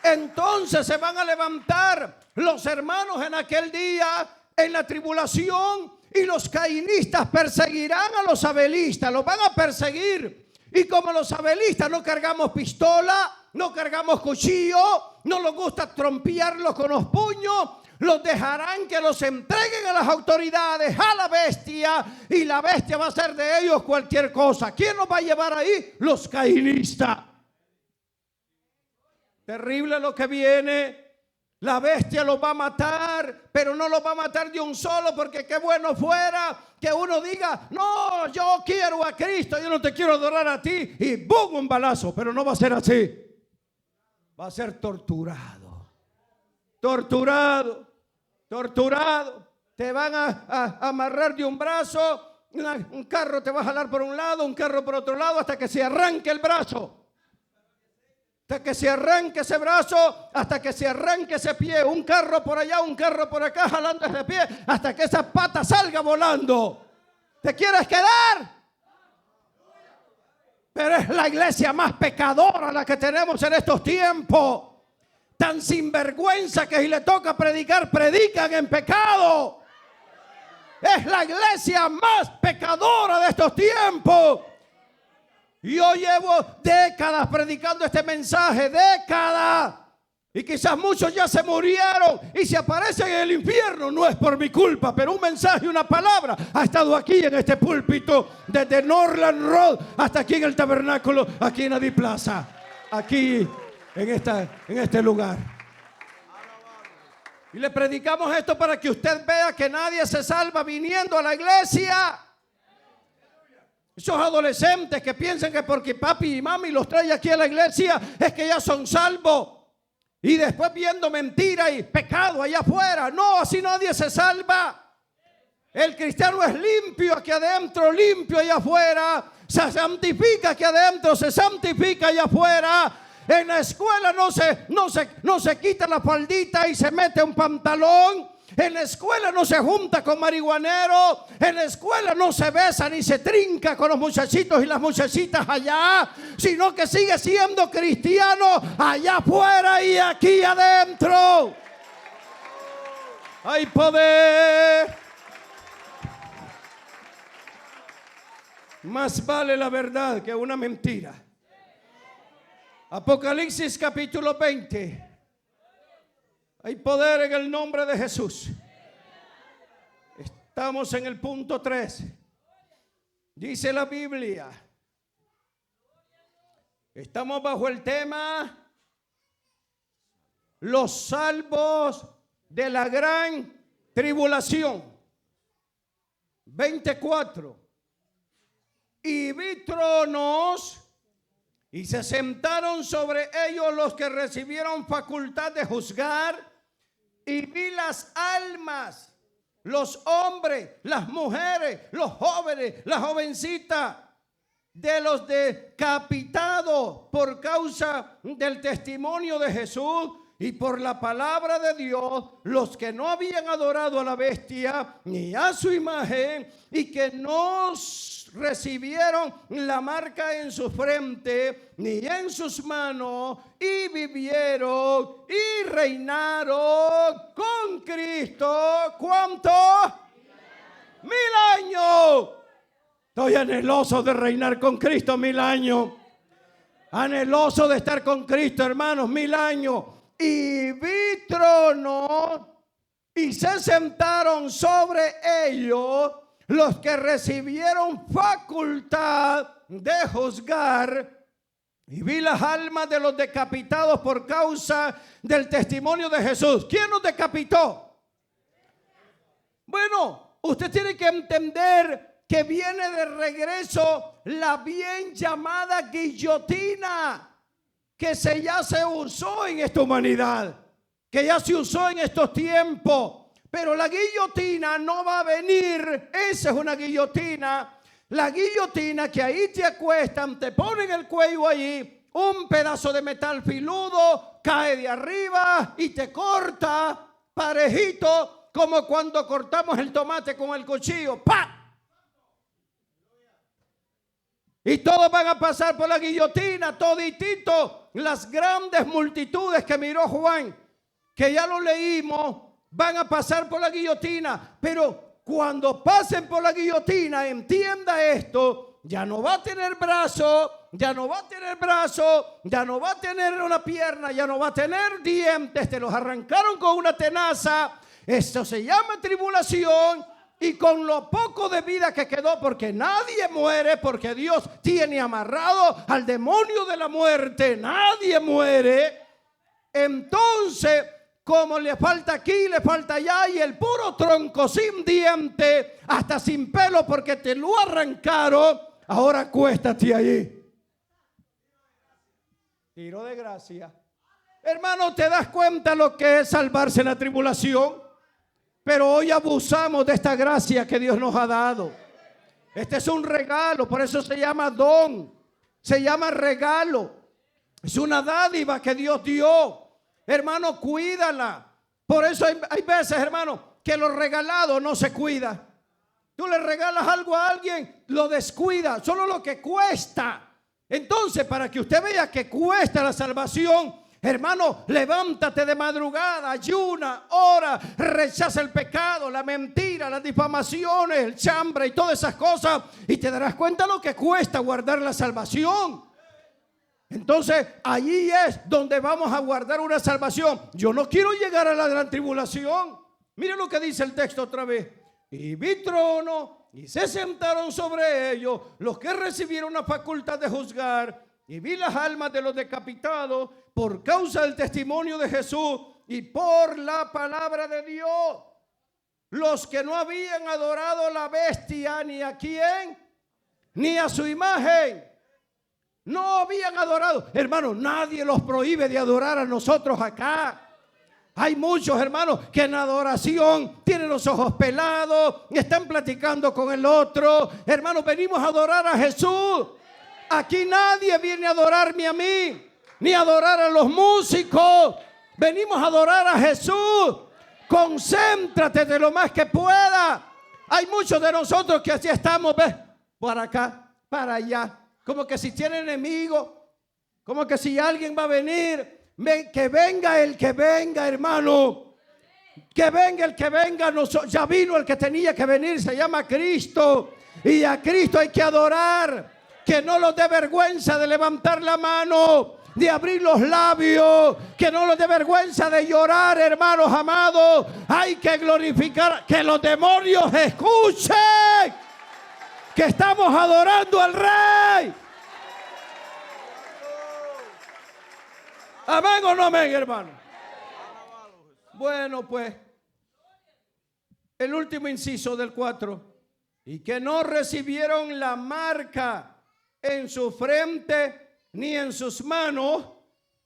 Entonces se van a levantar los hermanos en aquel día en la tribulación, y los caínistas perseguirán a los abelistas, los van a perseguir. Y como los abelistas no cargamos pistola, no cargamos cuchillo, no nos gusta trompearlos con los puños, los dejarán que los entreguen a las autoridades, a la bestia, y la bestia va a hacer de ellos cualquier cosa. ¿Quién los va a llevar ahí? Los caínistas. Terrible lo que viene. La bestia los va a matar, pero no los va a matar de un solo, porque qué bueno fuera que uno diga, no, yo quiero a Cristo, yo no te quiero adorar a ti, y ¡bum! Un balazo. Pero no va a ser así. Va a ser torturado. Torturado, torturado. Te van a amarrar de un brazo, un carro te va a jalar por un lado, un carro por otro lado, hasta que se arranque el brazo. Hasta que se arranque ese brazo, hasta que se arranque ese pie. Un carro por allá, un carro por acá, jalando ese pie, hasta que esa pata salga volando. ¿Te quieres quedar? Pero es la iglesia más pecadora la que tenemos en estos tiempos. Tan sinvergüenza que si le toca predicar, predican en pecado. Es la iglesia más pecadora de estos tiempos. Yo llevo décadas predicando este mensaje, décadas. Y quizás muchos ya se murieron y se aparecen en el infierno. No es por mi culpa, pero un mensaje, una palabra ha estado aquí en este púlpito, desde Norland Road hasta aquí en el tabernáculo, aquí en Adi Plaza, aquí en este lugar. Y le predicamos esto para que usted vea que nadie se salva viniendo a la iglesia. Esos adolescentes que piensan que porque papi y mami los trae aquí a la iglesia es que ya son salvos. Y después viendo mentira y pecado allá afuera. No, así nadie se salva. El cristiano es limpio aquí adentro, limpio allá afuera. Se santifica aquí adentro, se santifica allá afuera. En la escuela no se quita la faldita y se mete un pantalón. En la escuela no se junta con marihuaneros. En la escuela no se besa ni se trinca con los muchachitos y las muchachitas allá, sino que sigue siendo cristiano allá afuera y aquí adentro. Hay poder. Más vale la verdad que una mentira. Apocalipsis capítulo 20. Hay poder en el nombre de Jesús. Estamos en el punto 3. Dice la Biblia. Estamos bajo el tema los salvos de la gran tribulación. 24. Y vi tronos y se sentaron sobre ellos los que recibieron facultad de juzgar. Y vi las almas, los hombres, las mujeres, los jóvenes, las jovencitas, de los decapitados por causa del testimonio de Jesús y por la palabra de Dios, los que no habían adorado a la bestia ni a su imagen y que no recibieron la marca en su frente ni en sus manos, y vivieron y reinaron con Cristo. ¿Cuánto? 1000 años. Estoy anheloso de reinar con Cristo 1000 años. Anheloso de estar con Cristo, hermanos, 1000 años. Y vi tronos y se sentaron sobre ellos los que recibieron facultad de juzgar. Y vi las almas de los decapitados por causa del testimonio de Jesús. ¿Quién los decapitó? Bueno, usted tiene que entender que viene de regreso la bien llamada guillotina, que ya se usó en esta humanidad, que ya se usó en estos tiempos. Pero la guillotina no va a venir. Esa es una guillotina. La guillotina que ahí te acuestan, te ponen el cuello allí, un pedazo de metal filudo cae de arriba y te corta parejito, como cuando cortamos el tomate con el cuchillo. ¡Pah! Y todos van a pasar por la guillotina, toditito. Las grandes multitudes que miró Juan, que ya lo leímos, van a pasar por la guillotina. Pero cuando pasen por la guillotina, entienda esto: ya no va a tener brazo, ya no va a tener brazo, ya no va a tener una pierna, ya no va a tener dientes. Te los arrancaron con una tenaza. Esto se llama tribulación. Y con lo poco de vida que quedó, porque nadie muere, porque Dios tiene amarrado al demonio de la muerte, nadie muere. Entonces, como le falta aquí, le falta allá, y el puro tronco sin diente, hasta sin pelo porque te lo arrancaron, ahora acuéstate allí. Tiro de gracia. Hermano, ¿te das cuenta lo que es salvarse en la tribulación? Pero hoy abusamos de esta gracia que Dios nos ha dado. Este es un regalo, por eso se llama don, se llama regalo. Es una dádiva que Dios dio. Hermano, cuídala. Por eso hay veces, hermano, que lo regalado no se cuida. Tú le regalas algo a alguien, lo descuida, solo lo que cuesta. Entonces, para que usted vea que cuesta la salvación, hermano, levántate de madrugada, ayuna, ora, rechaza el pecado, la mentira, las difamaciones, el chambre y todas esas cosas, y te darás cuenta lo que cuesta guardar la salvación. Entonces, allí es donde vamos a guardar una salvación. Yo no quiero llegar a la gran tribulación. Mire lo que dice el texto otra vez. Y vi trono y se sentaron sobre ellos los que recibieron la facultad de juzgar. Y vi las almas de los decapitados por causa del testimonio de Jesús y por la palabra de Dios. Los que no habían adorado a la bestia, ni a quién, ni a su imagen. No habían adorado. Hermanos, nadie los prohíbe de adorar a nosotros acá. Hay muchos hermanos que en adoración tienen los ojos pelados, están platicando con el otro. Hermanos, venimos a adorar a Jesús. Aquí nadie viene a adorarme a mí. ni a adorar a los músicos. Venimos a adorar a Jesús. Concéntrate de lo más que pueda. Hay muchos de nosotros que así estamos, ¿ves? Para acá, para allá. Como que si tiene enemigo, como que si alguien va a venir, que venga el que venga, hermano. Que venga el que venga. Ya vino el que tenía que venir, se llama Cristo. Y a Cristo hay que adorar. Que no los dé vergüenza de levantar la mano, de abrir los labios, que no les dé vergüenza de llorar, hermanos amados. Hay que glorificar, que los demonios escuchen que estamos adorando al Rey. ¿Amén o no amén, hermano? Bueno, pues, el último inciso del 4. Y que no recibieron la marca en su frente ni en sus manos,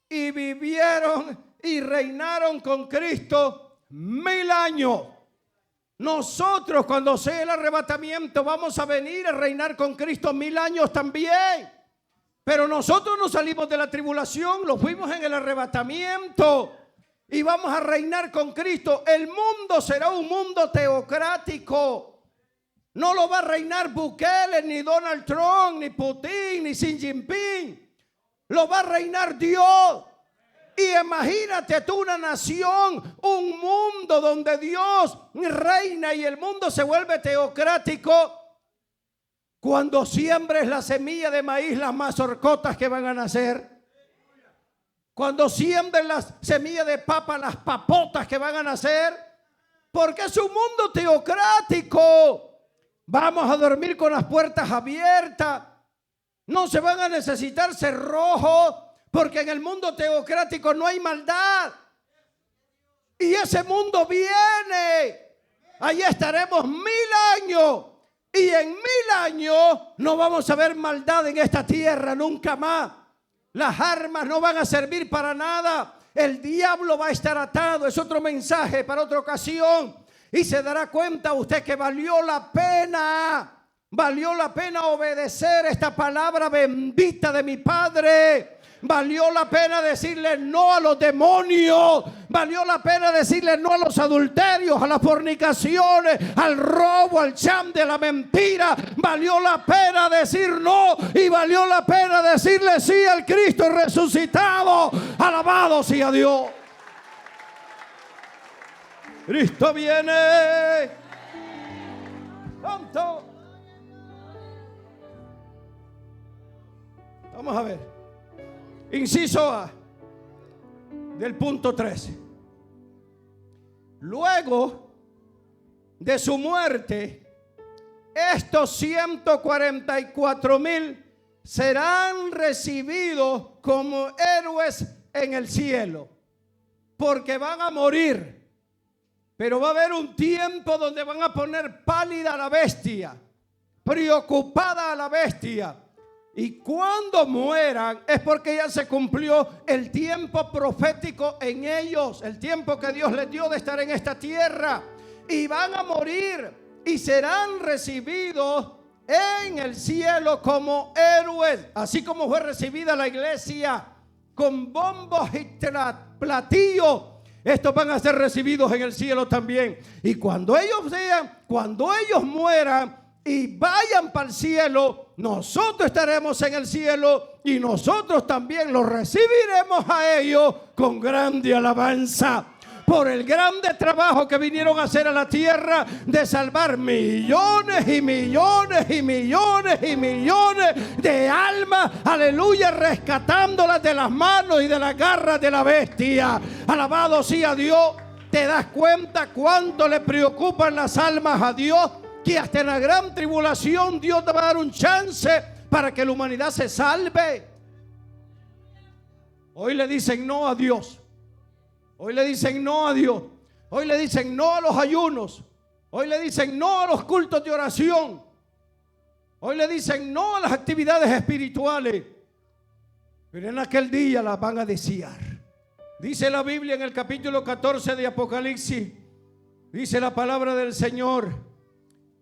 y vivieron y reinaron con Cristo 1000 años. Nosotros, cuando sea el arrebatamiento, vamos a venir a reinar con Cristo 1000 años también. Pero nosotros no salimos de la tribulación, lo fuimos en el arrebatamiento y vamos a reinar con Cristo. El mundo será un mundo teocrático. No lo va a reinar Bukele, ni Donald Trump, ni Putin, ni Xi Jinping. Lo va a reinar Dios. Y imagínate tú una nación, un mundo donde Dios reina y el mundo se vuelve teocrático. Cuando siembres la semilla de maíz, las mazorcotas que van a nacer. Cuando siembres la semilla de papa, las papotas que van a nacer. Porque es un mundo teocrático. Vamos a dormir con las puertas abiertas. No se van a necesitar cerrojos, porque en el mundo teocrático no hay maldad. Y ese mundo viene. Allí estaremos 1000 años. Y en 1000 años no vamos a ver maldad en esta tierra nunca más. Las armas no van a servir para nada. El diablo va a estar atado. Es otro mensaje para otra ocasión. Y se dará cuenta usted que valió la pena obedecer esta palabra bendita de mi Padre. Valió la pena decirle no a los demonios. Valió la pena decirle no a los adulterios, a las fornicaciones, al robo, al chambre, a la mentira. Valió la pena decir no y valió la pena decirle sí al Cristo resucitado. Alabado sea Dios. Cristo viene. Pronto. Vamos a ver. Inciso A del punto 13. Luego de su muerte, estos 144,000 serán recibidos como héroes en el cielo, porque van a morir. Pero va a haber un tiempo donde van a poner pálida a la bestia, preocupada a la bestia. Y cuando mueran es porque ya se cumplió el tiempo profético en ellos, el tiempo que Dios les dio de estar en esta tierra. Y van a morir y serán recibidos en el cielo como héroes, así como fue recibida la iglesia con bombos y platillos. Estos van a ser recibidos en el cielo también. Y cuando ellos mueran y vayan para el cielo, nosotros estaremos en el cielo y nosotros también los recibiremos a ellos con grande alabanza por el grande trabajo que vinieron a hacer a la tierra de salvar millones y millones y millones y millones de almas, aleluya, rescatándolas de las manos y de las garras de la bestia. Alabado sea Dios. ¿Te das cuenta cuánto le preocupan las almas a Dios? Que hasta en la gran tribulación Dios te va a dar un chance para que la humanidad se salve. Hoy le dicen no a Dios. Hoy le dicen no a Dios. Hoy le dicen no a los ayunos. Hoy le dicen no a los cultos de oración. Hoy le dicen no a las actividades espirituales. Pero en aquel día las van a desear. Dice la Biblia en el capítulo 14 de Apocalipsis. Dice la palabra del Señor.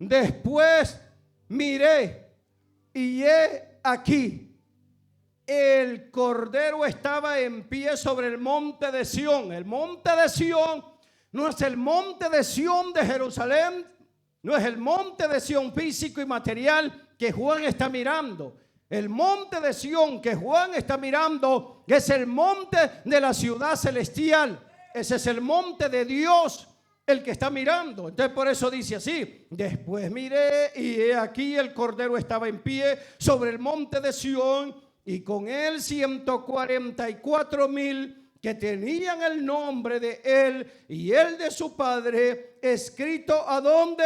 Después miré y he aquí el Cordero estaba en pie sobre el monte de Sión. El monte de Sión no es el monte de Sión de Jerusalén, no es el monte de Sión físico y material que Juan está mirando. El monte de Sión que Juan está mirando es el monte de la ciudad celestial. Ese es el monte de Dios, el que está mirando. Entonces por eso dice así: después miré y he aquí el Cordero estaba en pie sobre el monte de Sión, y con él 144,000 que tenían el nombre de él y el de su padre escrito ¿a dónde?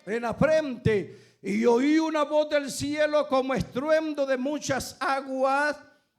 En la frente. Y oí una voz del cielo como estruendo de muchas aguas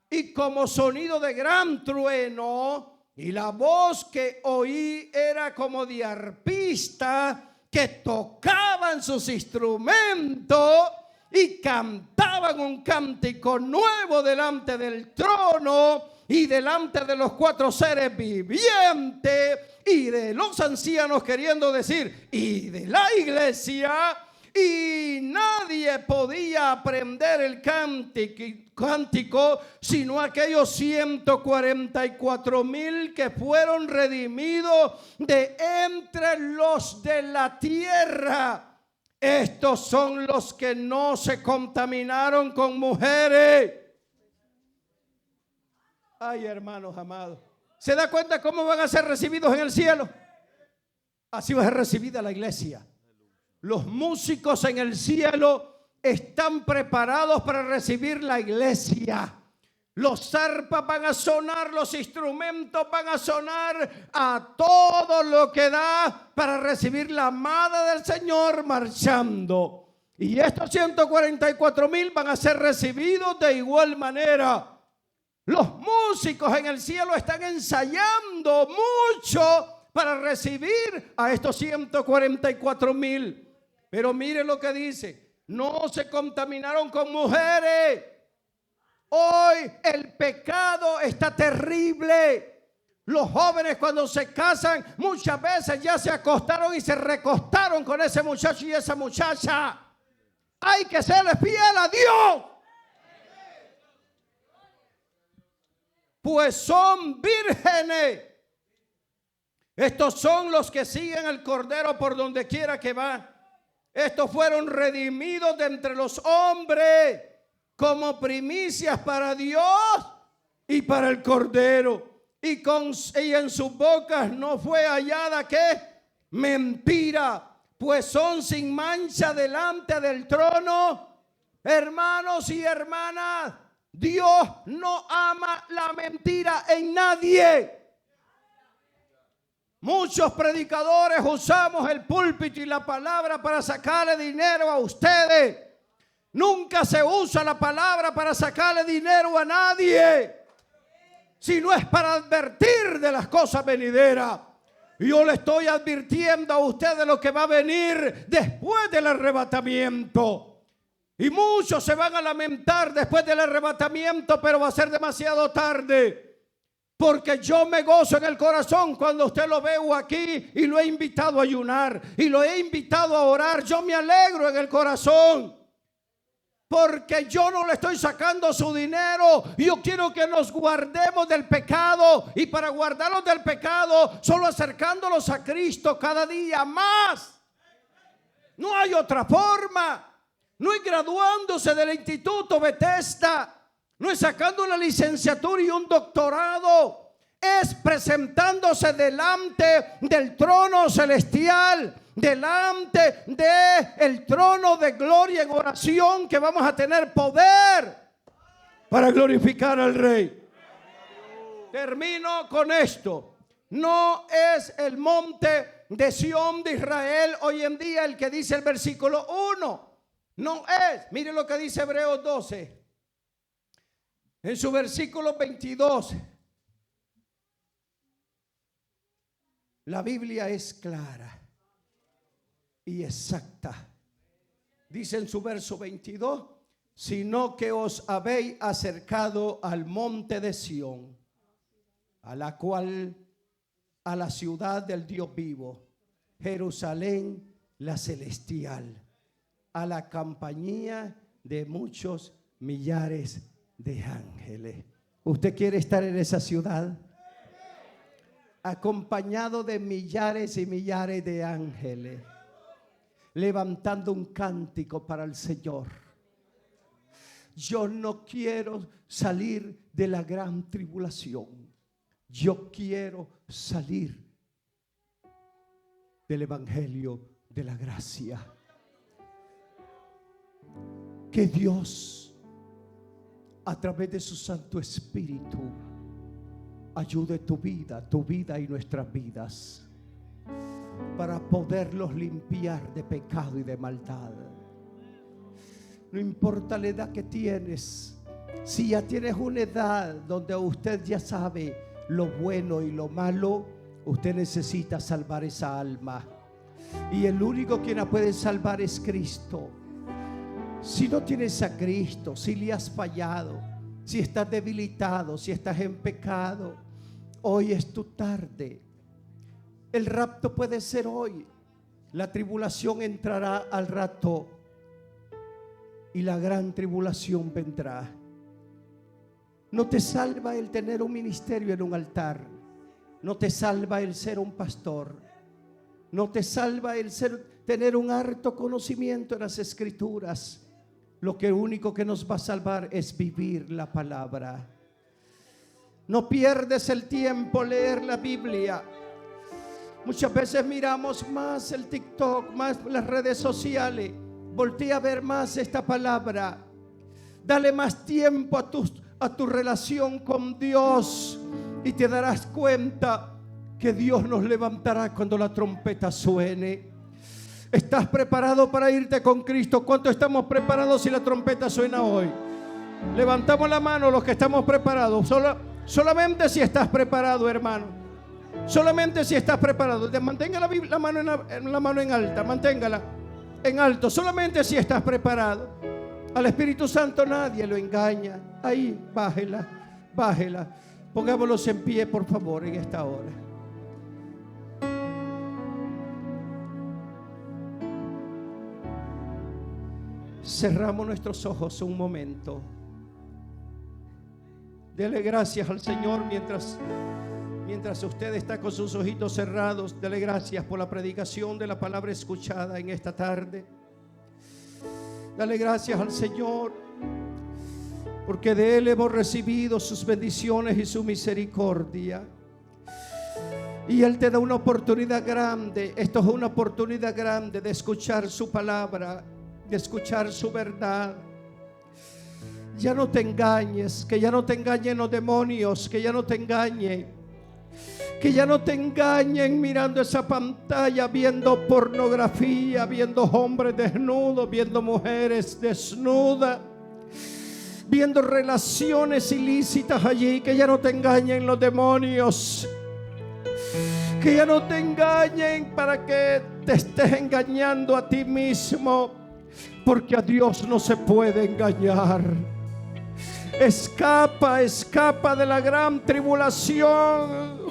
y como sonido de gran trueno. Y la voz que oí era como de arpistas que tocaban sus instrumentos y cantaban un cántico nuevo delante del trono y delante de los 4 seres vivientes y de los ancianos, queriendo decir, y de la iglesia. Y nadie podía aprender el cántico sino aquellos 144,000 que fueron redimidos de entre los de la tierra. Estos son los que no se contaminaron con mujeres. Ay, hermanos amados, ¿se da cuenta cómo van a ser recibidos en el cielo? Así va a ser recibida la iglesia. Los músicos en el cielo están preparados para recibir la iglesia. Los arpas van a sonar, los instrumentos van a sonar, a todo lo que da para recibir la amada del Señor marchando. Y estos 144,000 van a ser recibidos de igual manera. Los músicos en el cielo están ensayando mucho para recibir a estos 144,000. Pero mire lo que dice: no se contaminaron con mujeres. Hoy el pecado está terrible. Los jóvenes cuando se casan muchas veces ya se acostaron y se recostaron con ese muchacho y esa muchacha. Hay que serle fiel a Dios, pues son vírgenes. Estos son los que siguen al Cordero por donde quiera que va. Estos fueron redimidos de entre los hombres como primicias para Dios y para el Cordero. Y en sus bocas no fue hallada ¿qué? Mentira, pues son sin mancha delante del trono. Hermanos y hermanas, Dios no ama la mentira en nadie. Muchos predicadores usamos el púlpito y la palabra para sacarle dinero a ustedes. Nunca se usa la palabra para sacarle dinero a nadie, sino es para advertir de las cosas venideras. Yo le estoy advirtiendo a ustedes lo que va a venir después del arrebatamiento. Y muchos se van a lamentar después del arrebatamiento, pero va a ser demasiado tarde. Porque yo me gozo en el corazón cuando usted lo veo aquí y lo he invitado a ayunar y lo he invitado a orar. Yo me alegro en el corazón porque yo no le estoy sacando su dinero. Yo quiero que nos guardemos del pecado, y para guardarlos del pecado solo acercándolos a Cristo cada día más. No hay otra forma. No es graduándose del Instituto Bethesda, no es sacando una licenciatura y un doctorado, es presentándose delante del trono celestial, delante del trono de gloria en oración, que vamos a tener poder para glorificar al Rey. Termino con esto. No es el monte de Sión de Israel hoy en día el que dice el versículo 1. No es. Mire lo que dice Hebreos 12. En su versículo 22, la Biblia es clara y exacta. Dice en su verso 22, sino que os habéis acercado al monte de Sión, a la ciudad del Dios vivo, Jerusalén la celestial, a la compañía de muchos millares de ángeles. ¿Usted quiere estar en esa ciudad? Acompañado de millares y millares de ángeles, levantando un cántico para el Señor. Yo no quiero salir de la gran tribulación. Yo quiero salir del evangelio de la gracia. Que Dios, a través de su Santo Espíritu, ayude tu vida y nuestras vidas, para poderlos limpiar de pecado y de maldad. No importa la edad que tienes, si ya tienes una edad donde usted ya sabe lo bueno y lo malo, usted necesita salvar esa alma, y el único quien la puede salvar es Cristo. Si no tienes a Cristo, si le has fallado, si estás debilitado, si estás en pecado, hoy es tu tarde. El rapto puede ser hoy. La tribulación entrará al rato y la gran tribulación vendrá. No te salva el tener un ministerio en un altar. No te salva el ser un pastor. No te salva el tener un harto conocimiento en las Escrituras. Lo único que nos va a salvar es vivir la palabra. No pierdes el tiempo leer la Biblia. Muchas veces miramos más el TikTok, más las redes sociales. Voltea a ver más esta palabra. Dale más tiempo a tu relación con Dios, y te darás cuenta que Dios nos levantará cuando la trompeta suene. ¿Estás preparado para irte con Cristo? ¿Cuánto estamos preparados si la trompeta suena hoy? Levantamos la mano los que estamos preparados. Solamente si estás preparado, hermano. Solamente si estás preparado. Mantenga la mano en alta. Manténgala en alto. Solamente si estás preparado. Al Espíritu Santo nadie lo engaña. Ahí, bájela. Pongámonos en pie, por favor, en esta hora. Cerramos nuestros ojos un momento. Dele gracias al Señor mientras usted está con sus ojitos cerrados. Dele gracias por la predicación de la palabra escuchada en esta tarde. Dale gracias al Señor, porque de Él hemos recibido sus bendiciones y su misericordia. Y Él te da una oportunidad grande. Esto es una oportunidad grande de escuchar su palabra, de escuchar su verdad. Ya no te engañes, que ya no te engañen los demonios, que ya no te engañen, mirando esa pantalla, viendo pornografía, viendo hombres desnudos, viendo mujeres desnudas, viendo relaciones ilícitas allí. Que ya no te engañen los demonios, que ya no te engañen para que te estés engañando a ti mismo, porque a Dios no se puede engañar. Escapa de la gran tribulación.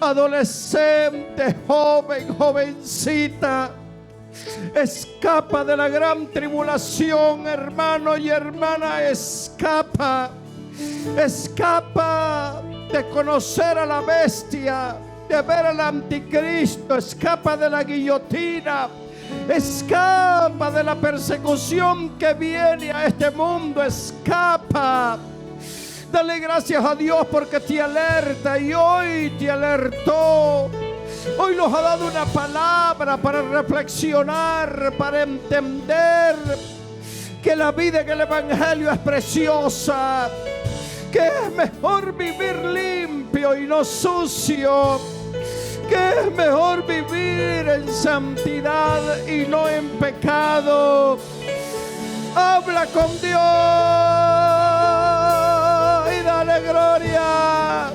Adolescente, joven, jovencita, escapa de la gran tribulación, hermano y hermana. Escapa de conocer a la bestia, de ver al anticristo. Escapa de la guillotina. Escapa de la persecución que viene a este mundo. Escapa. Dale gracias a Dios porque te alerta, y hoy te alertó. Hoy nos ha dado una palabra para reflexionar, para entender que la vida en el Evangelio es preciosa, que es mejor vivir limpio y no sucio, que es mejor vivir en santidad y no en pecado. Habla con Dios y dale gloria.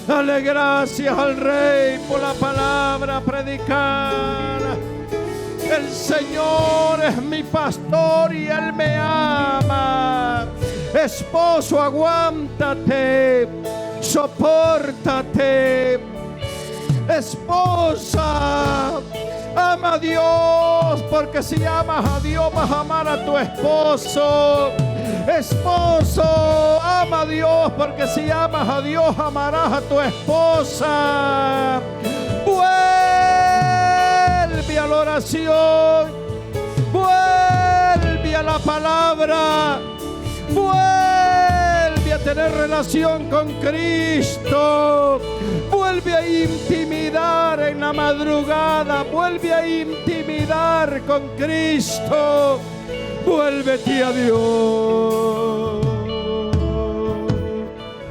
Dale gracias al Rey por la palabra predicada. El Señor es mi pastor y Él me ama. Esposo, aguántate, sopórtate. Esposa, ama a Dios, porque si amas a Dios vas a amar a tu esposo. Esposo, ama a Dios, porque si amas a Dios, amarás a tu esposa. Vuelve a la oración, vuelve a la palabra, vuelve a tener relación con Cristo, vuelve a intimidar en la madrugada, vuelve a intimidar con Cristo. Vuélvete a Dios.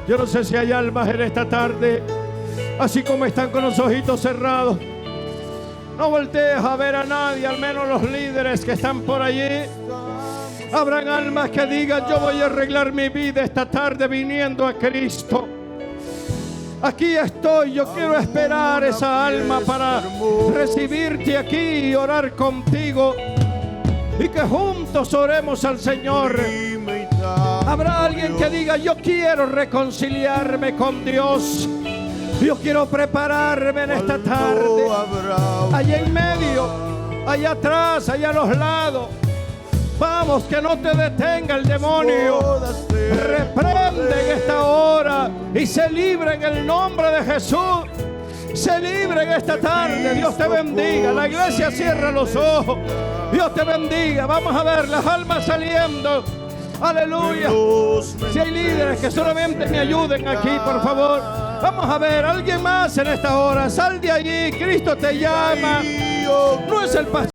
Yo no sé si hay almas en esta tarde, así como están con los ojitos cerrados. No voltees a ver a nadie, al menos los líderes que están por allí. Habrán almas que digan: yo voy a arreglar mi vida esta tarde viniendo a Cristo. Aquí estoy, yo quiero esperar esa alma para recibirte aquí y orar contigo. Y que juntos oremos al Señor. Habrá alguien que diga: yo quiero reconciliarme con Dios. Yo quiero prepararme en esta tarde. Allá en medio, allá atrás, allá a los lados. Vamos, que no te detenga el demonio. Reprende en esta hora y se libre en el nombre de Jesús. Se libre en esta tarde. Dios te bendiga. La iglesia cierra los ojos. Dios te bendiga. Vamos a ver las almas saliendo. Aleluya. Si hay líderes que solamente me ayuden aquí, por favor. Vamos a ver, alguien más en esta hora. Sal de allí. Cristo te llama. No es el pastor.